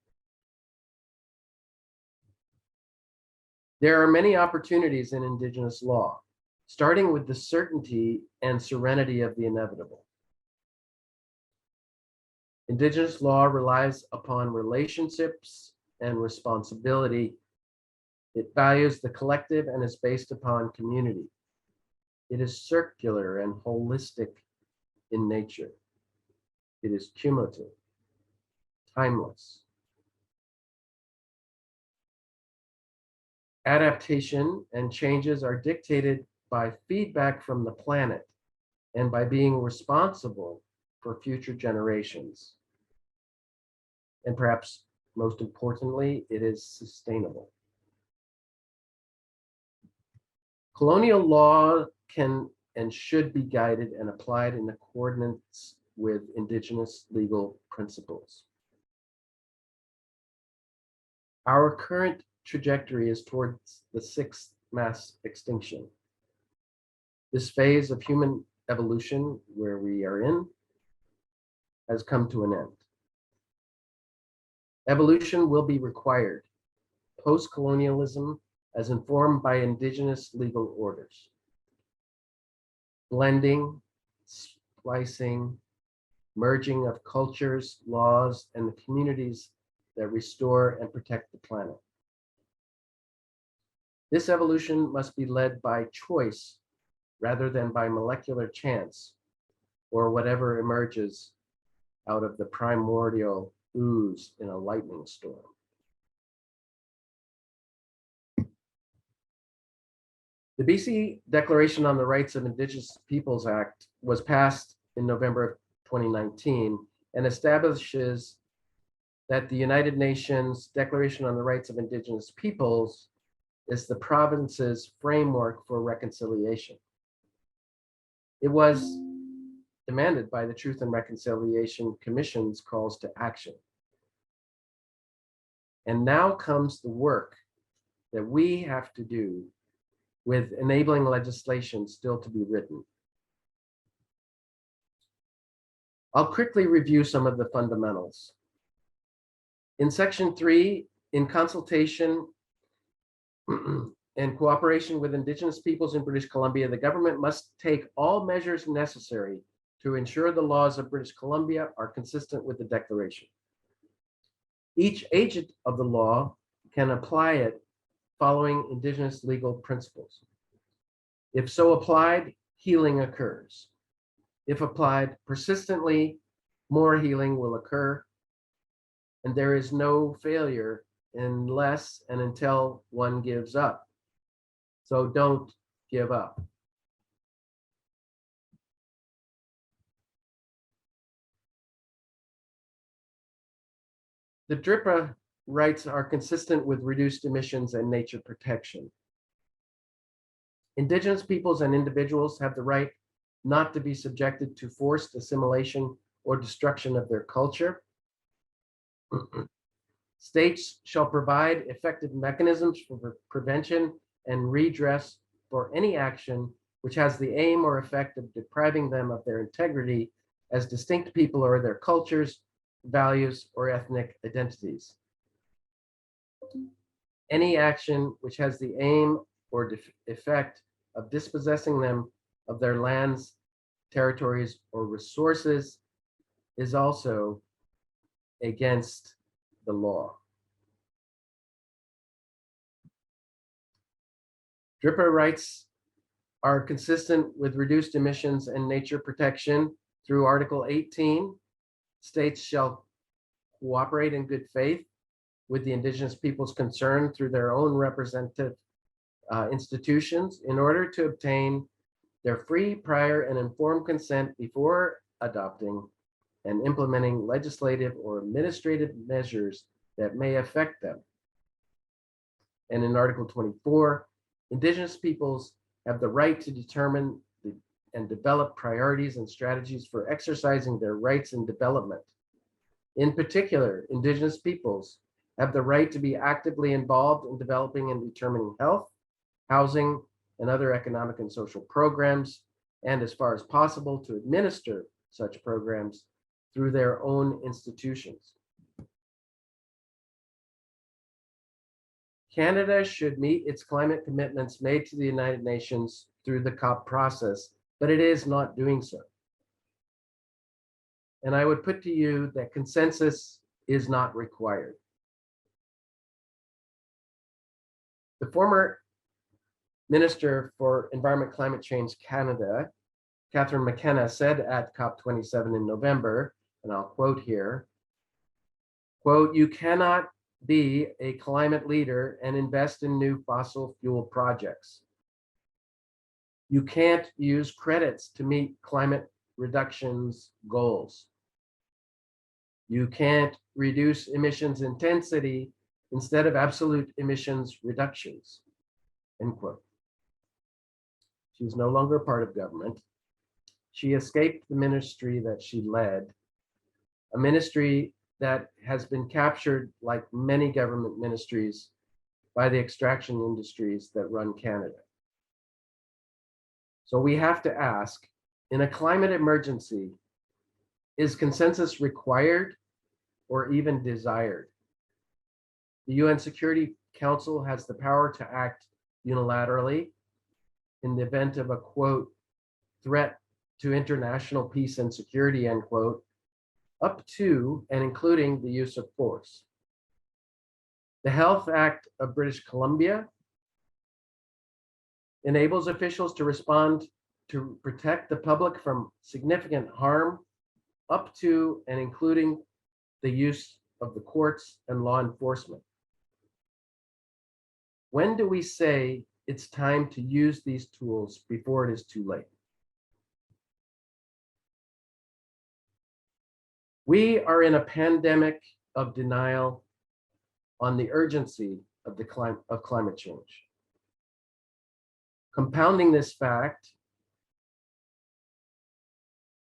There are many opportunities in Indigenous law, starting with the certainty and serenity of the inevitable. Indigenous law relies upon relationships and responsibility. It values the collective and is based upon community. It is circular and holistic in nature. It is cumulative, timeless. Adaptation and changes are dictated by feedback from the planet and by being responsible for future generations. And perhaps most importantly, it is sustainable. Colonial law can and should be guided and applied in accordance with Indigenous legal principles. Our current trajectory is towards the sixth mass extinction. This phase of human evolution, where we are in, has come to an end. Evolution will be required. Postcolonialism as informed by Indigenous legal orders. Blending, splicing, merging of cultures, laws, and the communities that restore and protect the planet. This evolution must be led by choice rather than by molecular chance or whatever emerges out of the primordial ooze in a lightning storm. The BC Declaration on the Rights of Indigenous Peoples Act was passed in November of 2019 and establishes that the United Nations Declaration on the Rights of Indigenous Peoples is the province's framework for reconciliation. It was demanded by the Truth and Reconciliation Commission's calls to action. And now comes the work that we have to do with enabling legislation still to be written. I'll quickly review some of the fundamentals. In Section 3, in consultation and cooperation with Indigenous peoples in British Columbia, the government must take all measures necessary to ensure the laws of British Columbia are consistent with the Declaration. Each agent of the law can apply it following Indigenous legal principles. If so applied, healing occurs. If applied persistently, more healing will occur, and there is no failure unless and until one gives up. So don't give up. The DRIPA rights are consistent with reduced emissions and nature protection. Indigenous peoples and individuals have the right not to be subjected to forced assimilation or destruction of their culture. States shall provide effective mechanisms for prevention and redress for any action which has the aim or effect of depriving them of their integrity as distinct people or their cultures, values, or ethnic identities. Any action which has the aim or effect of dispossessing them of their lands, territories, or resources is also against the law. DRIPA rights are consistent with reduced emissions and nature protection through Article 18. States shall cooperate in good faith with the Indigenous peoples concerned through their own representative institutions in order to obtain their free, prior, and informed consent before adopting and implementing legislative or administrative measures that may affect them. And in Article 24, Indigenous peoples have the right to determine and develop priorities and strategies for exercising their rights in development. In particular, Indigenous peoples have the right to be actively involved in developing and determining health, housing, and other economic and social programs, and as far as possible to administer such programs through their own institutions. Canada should meet its climate commitments made to the United Nations through the COP process, but it is not doing so. And I would put to you that consensus is not required. The former Minister for Environment, Climate Change Canada, Catherine McKenna, said at COP27 in November, and I'll quote here, quote, "You cannot be a climate leader and invest in new fossil fuel projects. You can't use credits to meet climate reductions goals. You can't reduce emissions intensity instead of absolute emissions reductions," end quote. She's no longer part of government. She escaped the ministry that she led, a ministry that has been captured, like many government ministries, by the extraction industries that run Canada. So we have to ask, in a climate emergency, is consensus required or even desired? The UN Security Council has the power to act unilaterally in the event of a, quote, "threat to international peace and security," end quote, up to and including the use of force. The Health Act of British Columbia enables officials to respond to protect the public from significant harm up to and including the use of the courts and law enforcement. When do we say it's time to use these tools before it is too late? We are in a pandemic of denial on the urgency of climate change. Compounding this fact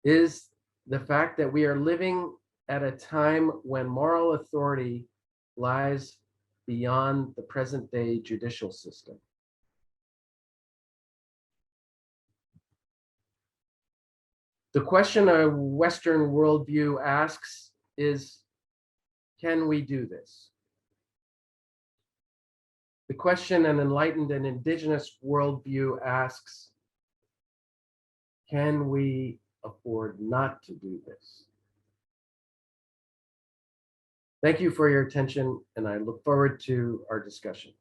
is the fact that we are living at a time when moral authority lies beyond the present day judicial system. The question a Western worldview asks is, can we do this? The question an enlightened and Indigenous worldview asks, can we afford not to do this? Thank you for your attention, and I look forward to our discussion.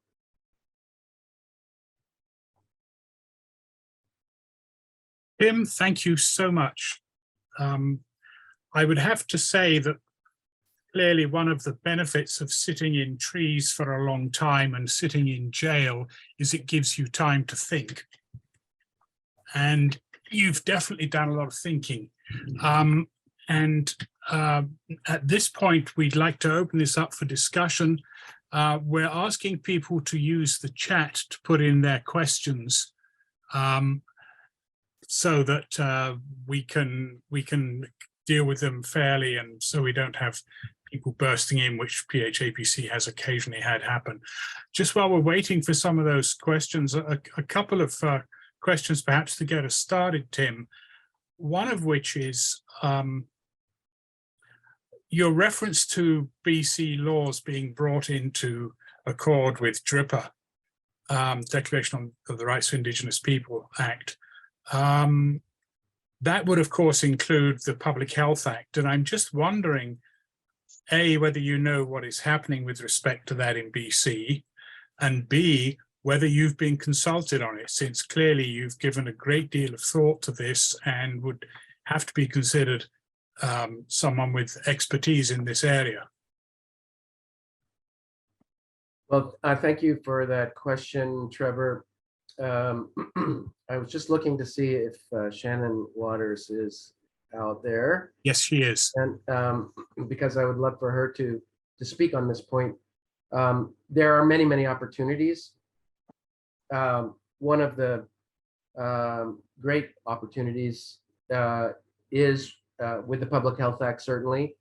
Tim, thank you so much. I would have to say that clearly one of the benefits of sitting in trees for a long time and sitting in jail is it gives you time to think. And you've definitely done a lot of thinking. And at this point, we'd like to open this up for discussion. We're asking people to use the chat to put in their questions so that we can deal with them fairly, and so we don't have people bursting in, which PHAPC has occasionally had happen. Just while we're waiting for some of those questions, a couple of questions perhaps to get us started, Tim. One of which is your reference to BC laws being brought into accord with DRIPA, Declaration of the Rights of Indigenous People Act. That would, of course, include the Public Health Act. And I'm just wondering, A, whether you know what is happening with respect to that in BC, and B, whether you've been consulted on it, since clearly you've given a great deal of thought to this and would have to be considered someone with expertise in this area. Well, thank you for that question, Trevor. I was just looking to see if Shannon Waters is out there. Yes, she is. And because I would love for her to speak on this point. There are many, many opportunities. One of the great opportunities is with the Public Health Act, certainly.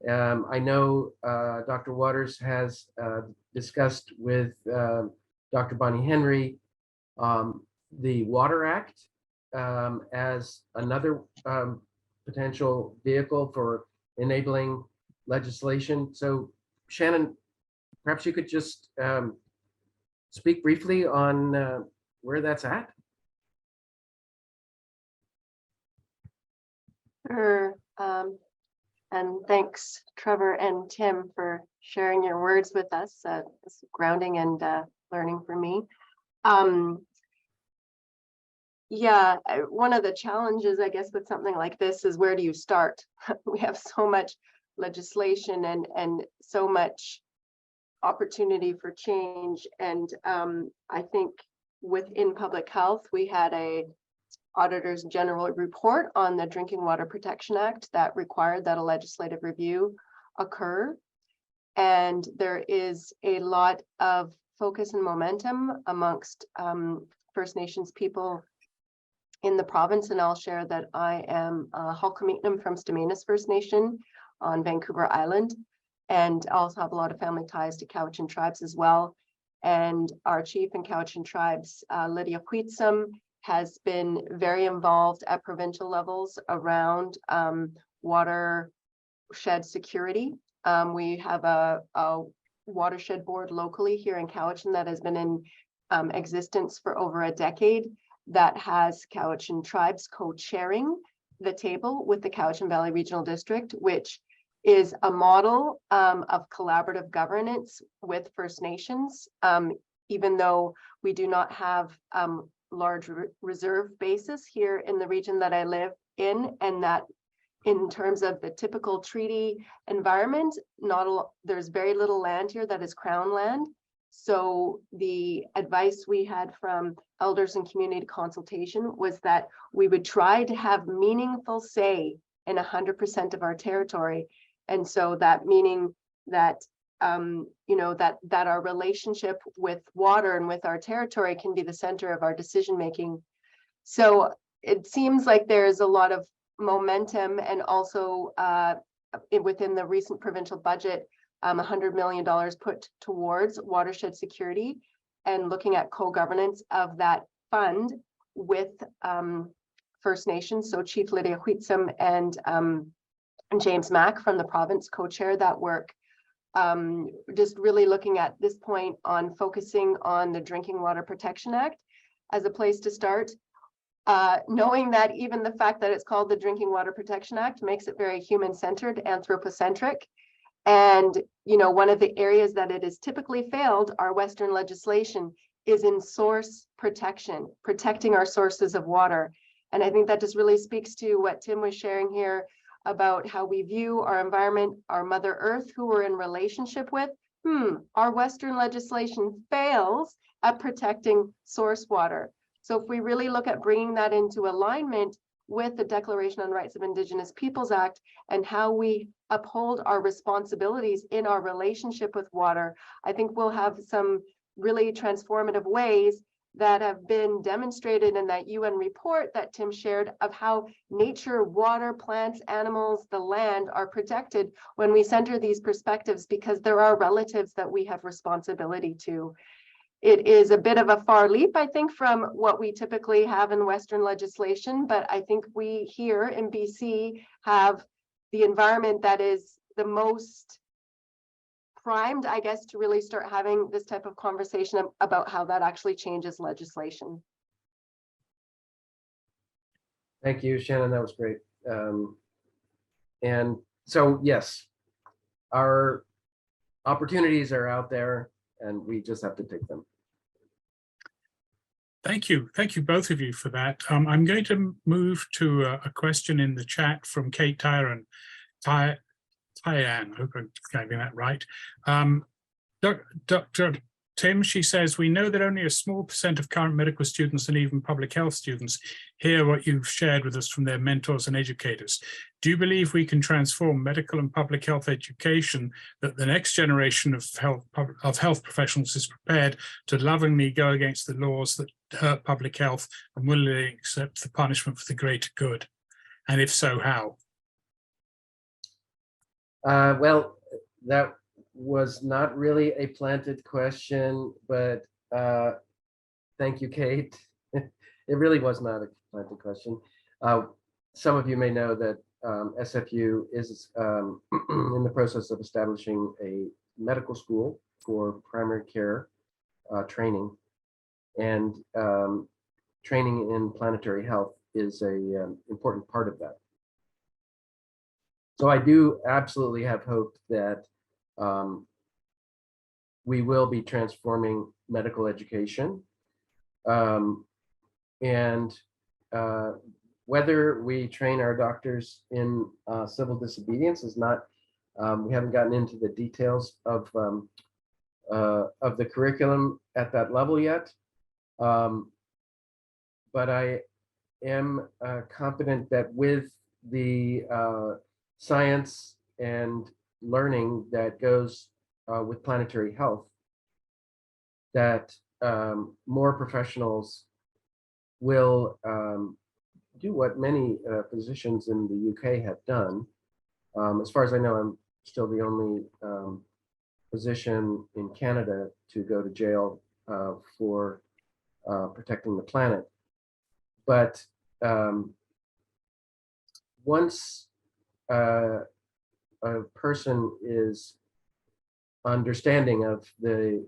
I know Dr. Waters has discussed with Dr. Bonnie Henry the Water Act as another potential vehicle for enabling legislation. So Shannon, perhaps you could just speak briefly on where that's at. Sure. And thanks, Trevor and Tim, for sharing your words with us. It's grounding and learning for me. Yeah, one of the challenges, I guess, with something like this is, where do you start? We have so much legislation and so much opportunity for change. And I think within public health, we had a Auditor's General report on the Drinking Water Protection Act that required that a legislative review occur. And there is a lot of focus and momentum amongst First Nations people in the province. And I'll share that I am Hulkameetnam from Stamanis First Nation on Vancouver Island, and also have a lot of family ties to Cowichan tribes as well. And our chief in Cowichan tribes, Lydia Queetsum, has been very involved at provincial levels around watershed security. We have a watershed board locally here in Cowichan that has been in existence for over a decade, that has Cowichan tribes co-chairing the table with the Cowichan Valley Regional District, which is a model of collaborative governance with First Nations, even though we do not have large reserve bases here in the region that I live in, and that in terms of the typical treaty environment, there's very little land here that is Crown land. So the advice we had from elders and community consultation was that we would try to have meaningful say in 100% of our territory. And so that meaning that that our relationship with water and with our territory can be the center of our decision making. So it seems like there's a lot of momentum, and also within the recent provincial budget, $100 million put towards watershed security and looking at co-governance of that fund with First Nations. So Chief Lydia Queetsum and James Mack from the province co-chair that work. Just really looking at this point on focusing on the Drinking Water Protection Act as a place to start, knowing that even the fact that it's called the Drinking Water Protection Act makes it very human-centered, anthropocentric. And, one of the areas that it has typically failed, our Western legislation, is in source protection, protecting our sources of water. And I think that just really speaks to what Tim was sharing here about how we view our environment, our Mother Earth, who we're in relationship with. Our Western legislation fails at protecting source water. So if we really look at bringing that into alignment with the Declaration on Rights of Indigenous Peoples Act and how we uphold our responsibilities in our relationship with water, I think we'll have some really transformative ways that have been demonstrated in that UN report that Tim shared of how nature, water, plants, animals, the land are protected when we center these perspectives, because there are relatives that we have responsibility to. It is a bit of a far leap, I think, from what we typically have in Western legislation, but I think we here in BC have the environment that is the most primed, I guess, to really start having this type of conversation about how that actually changes legislation. Thank you, Shannon. That was great. And so, yes, our opportunities are out there and we just have to take them. Thank you both of you for that. I'm going to move to a question in the chat from Kate Tyran. Tyann, I hope I'm getting that right. Dr. Tim, she says, we know that only a small % of current medical students and even public health students hear what you've shared with us from their mentors and educators. Do you believe we can transform medical and public health education that the next generation of health professionals is prepared to lovingly go against the laws that hurt public health and willingly accept the punishment for the greater good? And if so, how? Well, that was not really a planted question, but thank you, Kate. It really was not a planted question. Some of you may know that SFU is in the process of establishing a medical school for primary care training, and training in planetary health is a important part of that. So I do absolutely have hope that we will be transforming medical education. And whether we train our doctors in civil disobedience is not, we haven't gotten into the details of the curriculum at that level yet. But I am confident that with the science and learning that goes with planetary health, that more professionals will do what many physicians in the UK have done. As far as I know, I'm still the only physician in Canada to go to jail for protecting the planet. But once a person is understanding of their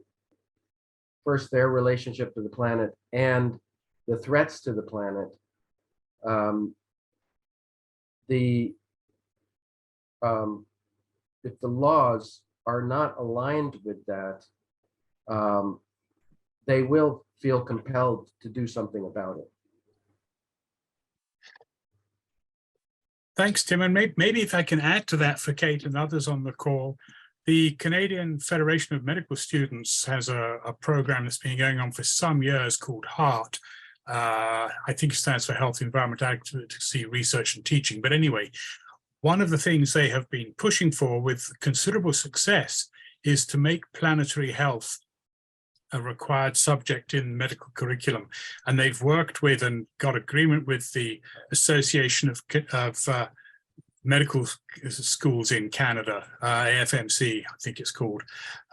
relationship to the planet and the threats to the planet, if the laws are not aligned with that, they will feel compelled to do something about it. Thanks, Tim. And maybe if I can add to that for Kate and others on the call, the Canadian Federation of Medical Students has a program that's been going on for some years called HEART. I think it stands for Health, Environment, Advocacy, Research and Teaching. But anyway, one of the things they have been pushing for with considerable success is to make planetary health a required subject in medical curriculum. And they've worked with and got agreement with the Association of Medical Schools in Canada, AFMC, I think it's called,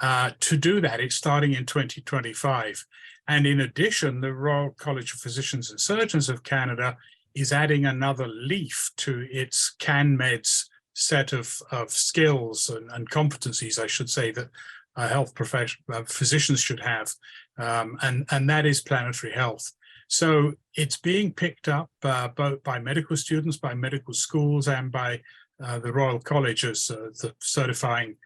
to do that. It's starting in 2025. And in addition, the Royal College of Physicians and Surgeons of Canada is adding another leaf to its CanMeds set of skills and competencies, I should say, that health physicians should have, and that is planetary health. So it's being picked up both by medical students, by medical schools, and by the Royal College as the certifying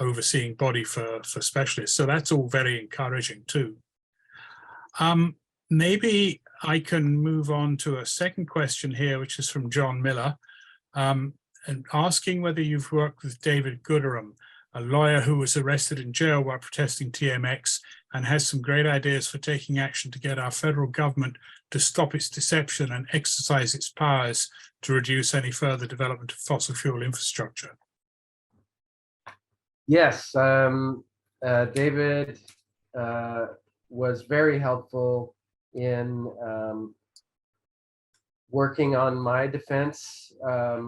overseeing body for specialists. So that's all very encouraging too. Maybe I can move on to a second question here, which is from John Miller, and asking whether you've worked with David Gooderham, a lawyer who was arrested in jail while protesting TMX, and has some great ideas for taking action to get our federal government to stop its deception and exercise its powers to reduce any further development of fossil fuel infrastructure. Yes, David was very helpful in working on my defense. I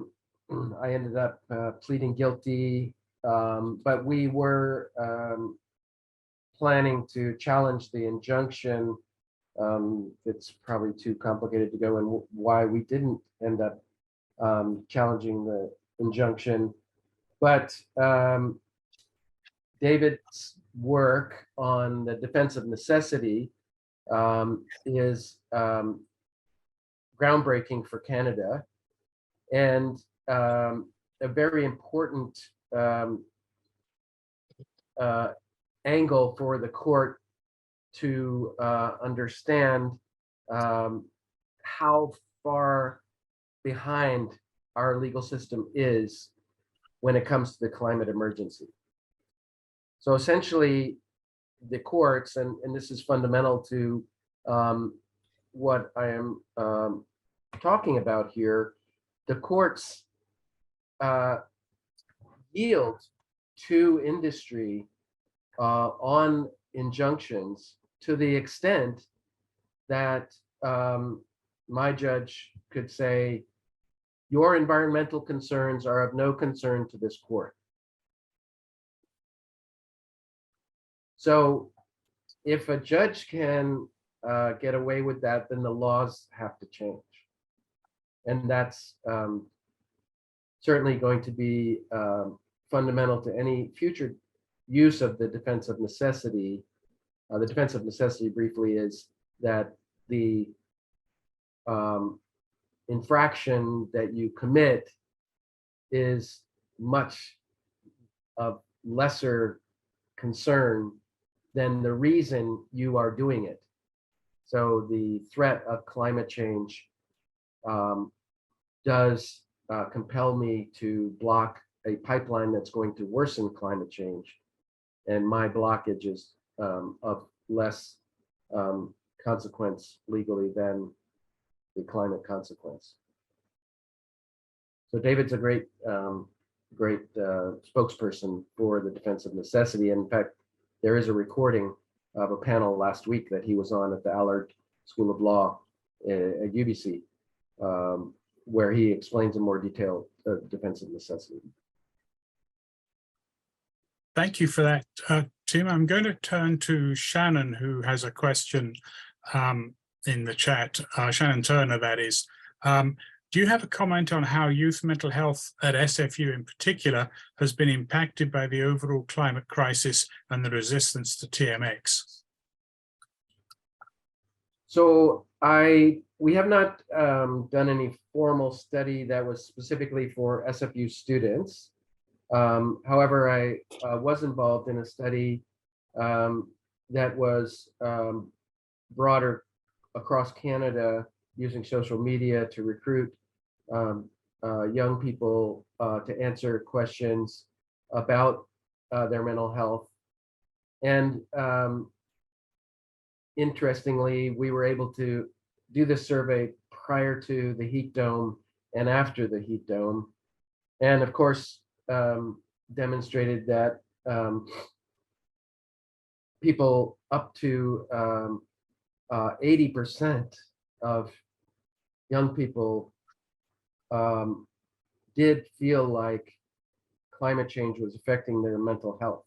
ended up pleading guilty, but we were planning to challenge the injunction. It's probably too complicated to go in why we didn't end up challenging the injunction. But David's work on the defense of necessity is groundbreaking for Canada, and a very important angle for the court to understand how far behind our legal system is when it comes to the climate emergency. So essentially, the courts, and this is fundamental to what I am talking about here, the courts yield to industry on injunctions to the extent that my judge could say, your environmental concerns are of no concern to this court. So if a judge can get away with that, then the laws have to change. And that's certainly going to be fundamental to any future use of the defense of necessity. The defense of necessity, briefly, is that the infraction that you commit is much of lesser concern than the reason you are doing it. So the threat of climate change does compel me to block a pipeline that's going to worsen climate change. And my blockage is of less consequence legally than the climate consequence. So David's a great spokesperson for the defense of necessity. And in fact, there is a recording of a panel last week that he was on at the Allard School of Law at UBC, where he explains in more detail the defense of necessity. Thank you for that, Tim. I'm going to turn to Shannon, who has a question in the chat. Shannon Turner, that is. Do you have a comment on how youth mental health at SFU in particular has been impacted by the overall climate crisis and the resistance to TMX? So we have not done any formal study that was specifically for SFU students. However, I was involved in a study that was broader across Canada, using social media to recruit young people to answer questions about their mental health. And interestingly, we were able to do this survey prior to the heat dome and after the heat dome. And of course, demonstrated that people up to 80% of young people did feel like climate change was affecting their mental health.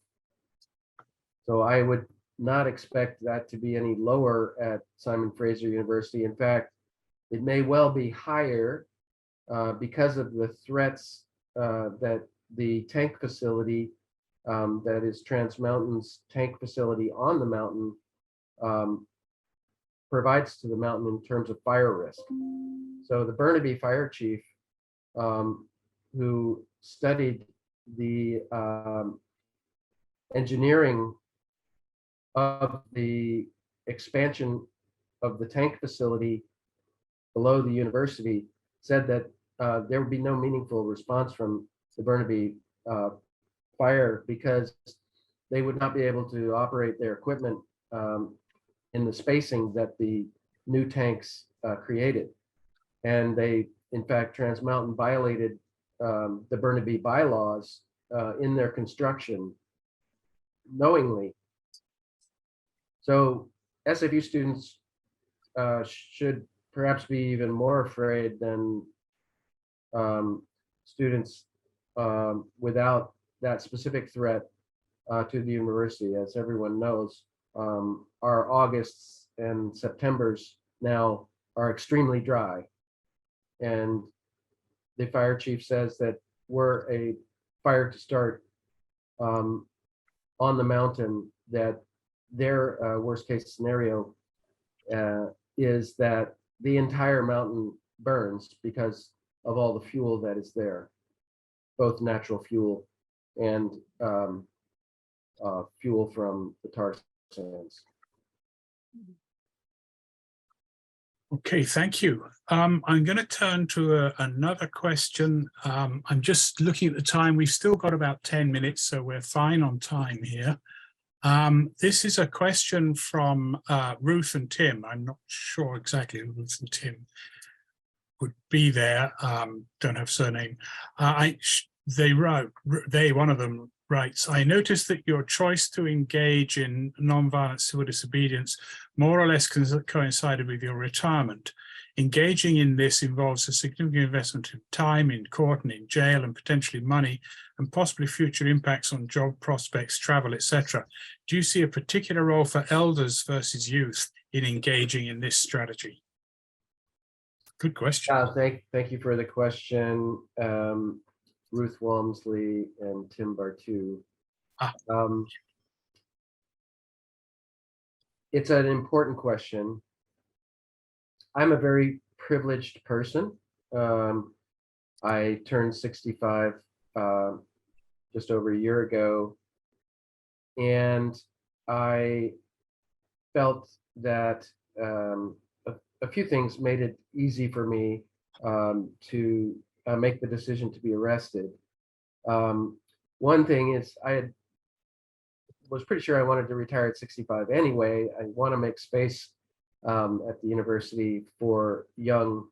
So I would not expect that to be any lower at Simon Fraser University. In fact, it may well be higher because of the threats that the tank facility, that is Trans Mountain's tank facility on the mountain, provides to the mountain in terms of fire risk. So the Burnaby fire chief, who studied the engineering of the expansion of the tank facility below the university, said that there would be no meaningful response from the Burnaby fire because they would not be able to operate their equipment in the spacing that the new tanks created. And they, in fact, Trans Mountain violated the Burnaby bylaws in their construction knowingly. So SFU students should perhaps be even more afraid than students without that specific threat to the university. As everyone knows, our Augusts and Septembers now are extremely dry. And the fire chief says that were a fire to start on the mountain, that their worst case scenario is that the entire mountain burns because of all the fuel that is there, both natural fuel and fuel from the tar sands. Okay, thank you. I'm going to turn to another question. I'm just looking at the time. We've still got about 10 minutes, so we're fine on time here. This is a question from Ruth and Tim. I'm not sure exactly who Ruth and Tim would be there. Don't have surname. One of them writes, I noticed that your choice to engage in nonviolent civil disobedience more or less coincided with your retirement. Engaging in this involves a significant investment in time in court and in jail and potentially money and possibly future impacts on job prospects, travel, etc. Do you see a particular role for elders versus youth in engaging in this strategy? Good question. Thank you for the question, Ruth Walmsley and Tim Bartu. It's an important question. I'm a very privileged person. I turned 65 just over a year ago, and I felt that a few things made it easy for me to make the decision to be arrested. One thing is was pretty sure I wanted to retire at 65 anyway. I want to make space at the university for young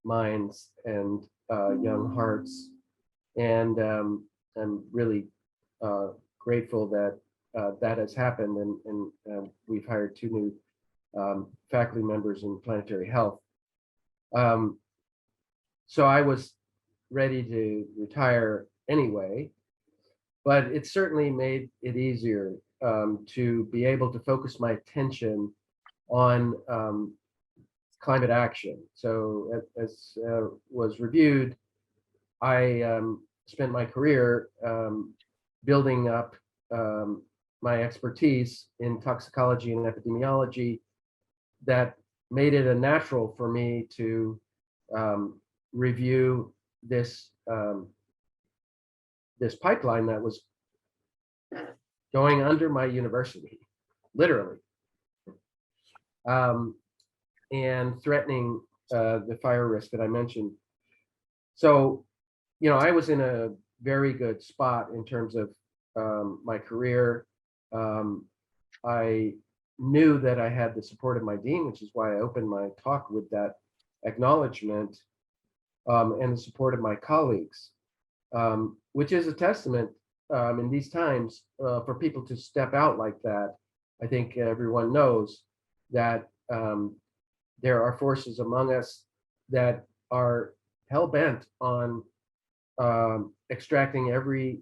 minds and young hearts. And I'm really grateful that that has happened, and we've hired 2 new faculty members in planetary health. So I was ready to retire anyway, but it certainly made it easier to be able to focus my attention on climate action. So as was reviewed, I spent my career building up my expertise in toxicology and epidemiology that made it a natural for me to review this this pipeline that was going under my university, literally, and threatening the fire risk that I mentioned. So, you know, I was in a very good spot in terms of my career. I knew that I had the support of my dean, which is why I opened my talk with that acknowledgement, and the support of my colleagues, which is a testament in these times for people to step out like that. I think everyone knows that there are forces among us that are hell-bent on extracting every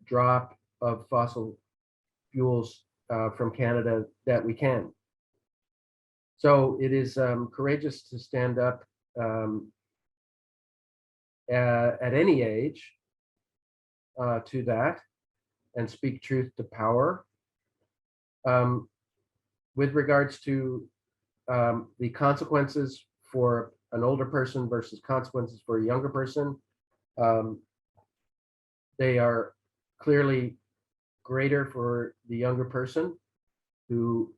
drop of fossil fuels from Canada that we can. So it is courageous to stand up at any age to that and speak truth to power. With regards to the consequences for an older person versus consequences for a younger person, they are clearly greater for the younger person who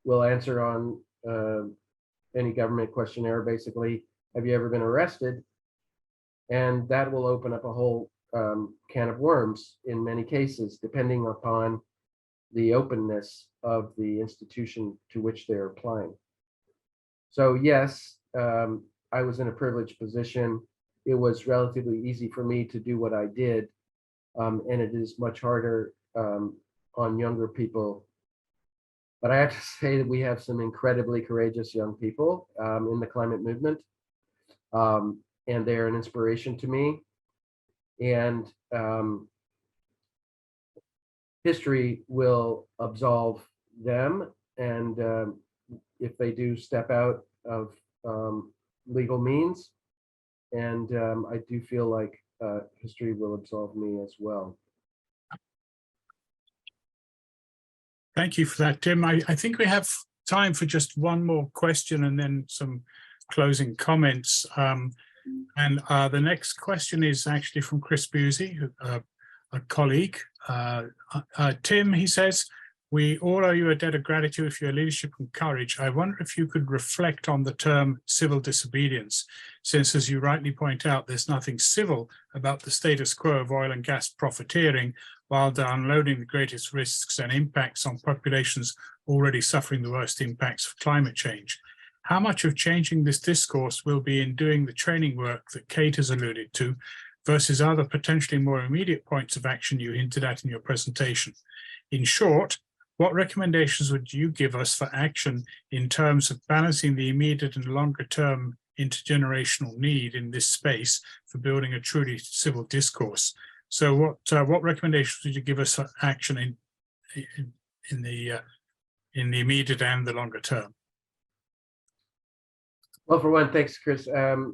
will answer on any government questionnaire, basically, have you ever been arrested? And that will open up a whole can of worms in many cases, depending upon the openness of the institution to which they're applying. So yes, I was in a privileged position. It was relatively easy for me to do what I did, and it is much harder on younger people. But I have to say that we have some incredibly courageous young people in the climate movement, and they're an inspiration to me. And history will absolve them, and if they do step out of legal means, and I do feel like history will absolve me as well. Thank you for that, Tim. I think we have time for just one more question and then some closing comments. And the next question is actually from Chris Busey, a colleague. Tim, he says, we all owe you a debt of gratitude for your leadership and courage. I wonder if you could reflect on the term civil disobedience, since, as you rightly point out, there's nothing civil about the status quo of oil and gas profiteering while downloading the greatest risks and impacts on populations already suffering the worst impacts of climate change. How much of changing this discourse will be in doing the training work that Kate has alluded to versus other potentially more immediate points of action you hinted at in your presentation? In short, what recommendations would you give us for action in terms of balancing the immediate and longer term intergenerational need in this space for building a truly civil discourse? So what recommendations would you give us for action in the immediate and the longer term? Well, for one, thanks, Chris. For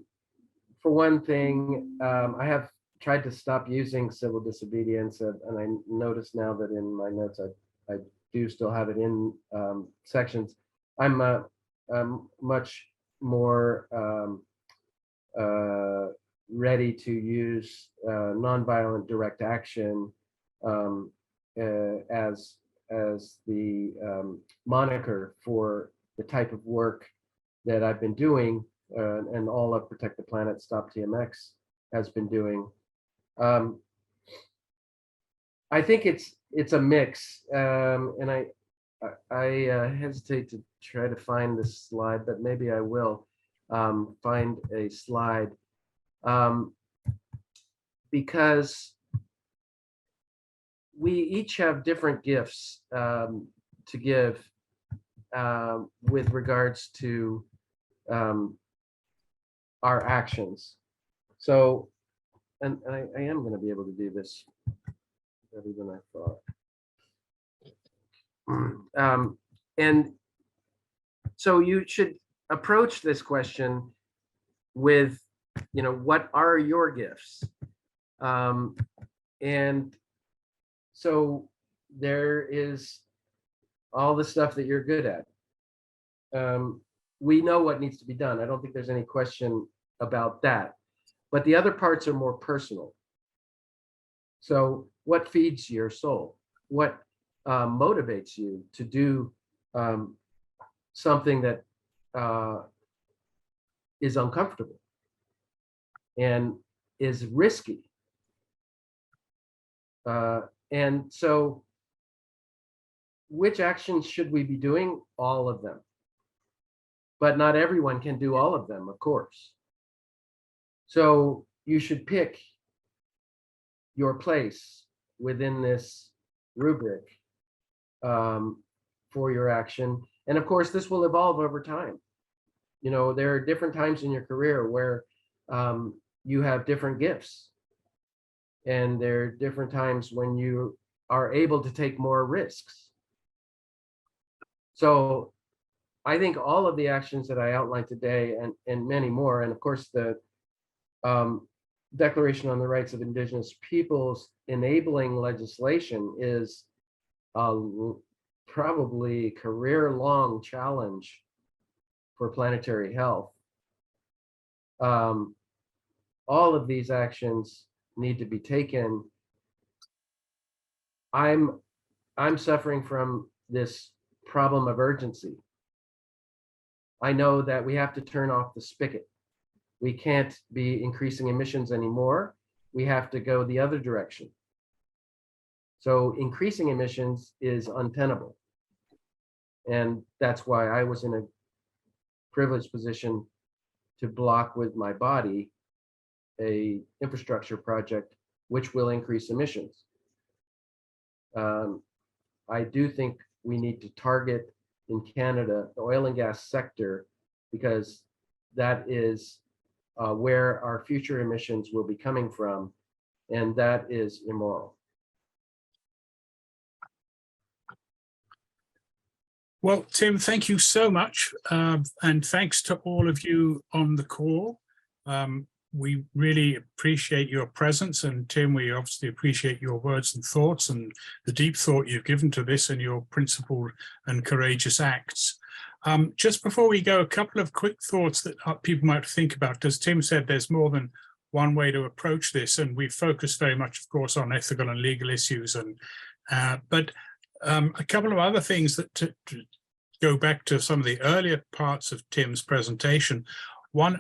one thing, I have tried to stop using civil disobedience, and I notice now that in my notes I do still have it in sections. I'm much more ready to use nonviolent direct action as the moniker for the type of work that I've been doing, and all of Protect the Planet, Stop TMX has been doing. I think it's a mix, and I hesitate to try to find this slide, but maybe I will find a slide, because we each have different gifts to give with regards to our actions. So, and I am going to be able to do this better than I thought. And so you should approach this question with, what are your gifts? And so there is all the stuff that you're good at. We know what needs to be done. I don't think there's any question about that. But the other parts are more personal. So what feeds your soul? What motivates you to do something that is uncomfortable and is risky? And so which actions should we be doing? All of them. But not everyone can do all of them, of course. So you should pick your place within this rubric for your action. And of course, this will evolve over time. There are different times in your career where you have different gifts. And there are different times when you are able to take more risks. So I think all of the actions that I outlined today and many more, and of course the Declaration on the Rights of Indigenous Peoples enabling legislation is probably career-long challenge for planetary health. All of these actions need to be taken. I'm suffering from this problem of urgency. I know that we have to turn off the spigot. We can't be increasing emissions anymore. we have to go the other direction. So increasing emissions is untenable. And that's why I was in a privileged position to block with my body a infrastructure project which will increase emissions. I do think we need to target in Canada the oil and gas sector, because that is where our future emissions will be coming from, and that is immoral. Well, Tim, thank you so much. And thanks to all of you on the call. We really appreciate your presence. And Tim, we obviously appreciate your words and thoughts and the deep thought you've given to this and your principled and courageous acts. Just before we go, a couple of quick thoughts that people might think about. As Tim said, there's more than one way to approach this, and we focus very much, of course, on ethical and legal issues. But a couple of other things that to go back to some of the earlier parts of Tim's presentation. One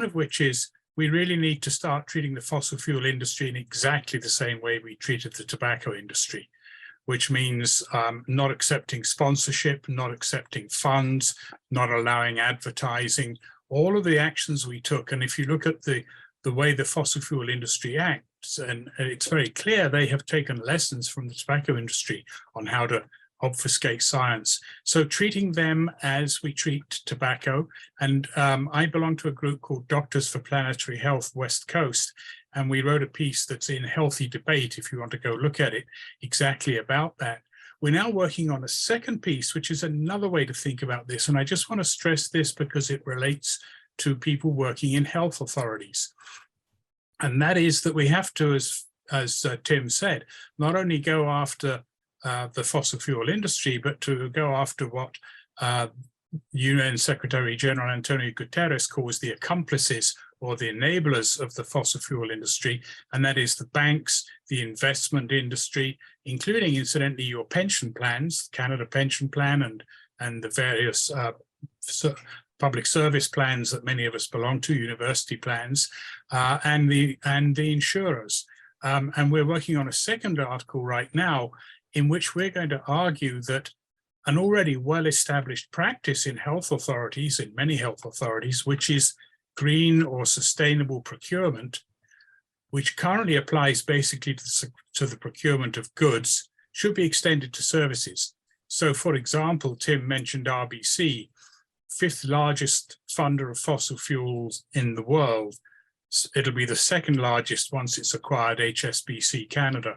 of which is we really need to start treating the fossil fuel industry in exactly the same way we treated the tobacco industry, which means not accepting sponsorship, not accepting funds, not allowing advertising, all of the actions we took. And if you look at the way the fossil fuel industry acts, and it's very clear they have taken lessons from the tobacco industry on how to obfuscate science. So treating them as we treat tobacco. And I belong to a group called Doctors for Planetary Health West Coast, and we wrote a piece that's in Healthy Debate, if you want to go look at it, exactly about that. We're now working on a second piece, which is another way to think about this. And I just want to stress this because it relates to people working in health authorities. And that is that we have to, as Tim said, not only go after the fossil fuel industry, but to go after what UN Secretary General Antonio Guterres calls the accomplices or the enablers of the fossil fuel industry, and that is the banks, the investment industry, including, incidentally, your pension plans, Canada Pension Plan, and the various public service plans that many of us belong to, university plans, and the insurers. And we're working on a second article right now in which we're going to argue that an already well-established practice in health authorities, in many health authorities, which is green or sustainable procurement, which currently applies basically to the procurement of goods, should be extended to services. So, for example, Tim mentioned RBC, fifth largest funder of fossil fuels in the world. It'll be the second largest once it's acquired HSBC Canada.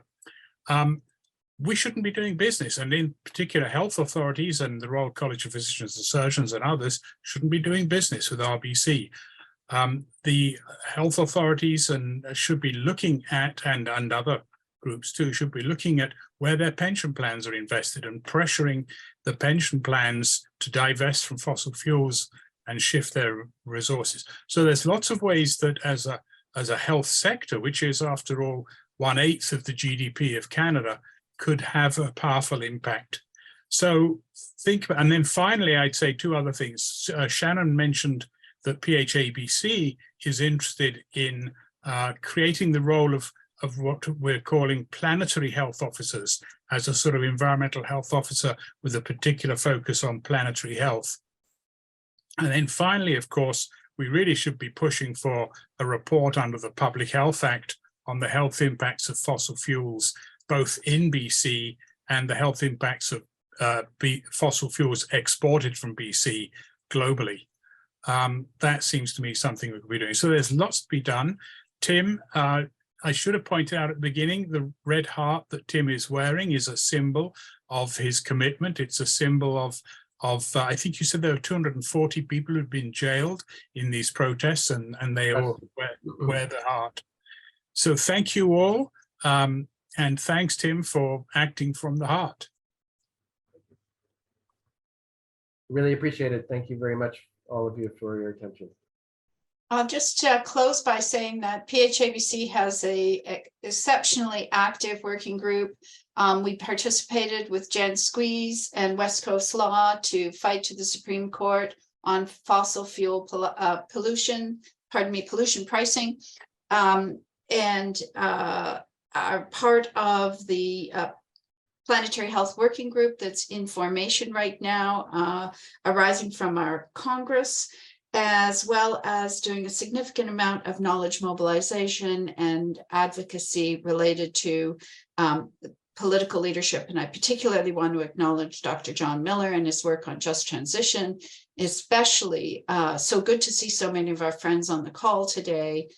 We shouldn't be doing business, and in particular health authorities and the Royal College of Physicians and Surgeons and others shouldn't be doing business with RBC. The health authorities should be looking at, and other groups too, should be looking at where their pension plans are invested and pressuring the pension plans to divest from fossil fuels and shift their resources. So there's lots of ways that as a health sector, which is after all 1/8 of the GDP of Canada, could have a powerful impact. So think about, and then finally, I'd say two other things. Shannon mentioned that PHABC is interested in creating the role of what we're calling planetary health officers as a sort of environmental health officer with a particular focus on planetary health. And then finally, of course, we really should be pushing for a report under the Public Health Act on the health impacts of fossil fuels, both in BC and the health impacts of fossil fuels exported from BC globally. That seems to me something we could be doing. So there's lots to be done. Tim, I should have pointed out at the beginning, the red heart that Tim is wearing is a symbol of his commitment. It's a symbol of I think you said there were 240 people who've been jailed in these protests, and they all wear the heart. So thank you all. And thanks, Tim, for acting from the heart. Really appreciate it. Thank you very much, all of you, for your attention. I'll just close by saying that PHABC has a exceptionally active working group. We participated with Jen Squeeze and West Coast Law to fight to the Supreme Court on fossil fuel pollution pricing. and are part of the Planetary Health Working Group that's in formation right now, arising from our Congress, as well as doing a significant amount of knowledge mobilization and advocacy related to political leadership. And I particularly want to acknowledge Dr. John Miller and his work on just transition, especially so good to see so many of our friends on the call today,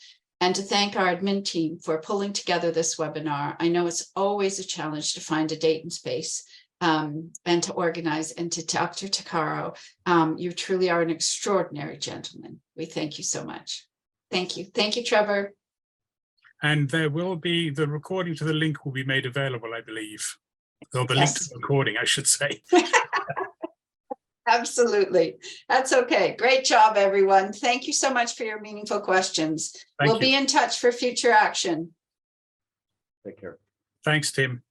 and to thank our admin team for pulling together this webinar. I know it's always a challenge to find a date and space and to organize. And to Dr. Takaro, you truly are an extraordinary gentleman. We thank you so much. Thank you. Thank you, Trevor. And there will be, the recording to the link will be made available, I believe. Or the link to the recording, I should say. Absolutely. That's okay. Great job, everyone. Thank you so much for your meaningful questions. We'll be in touch for future action. Take care. Thanks, Tim.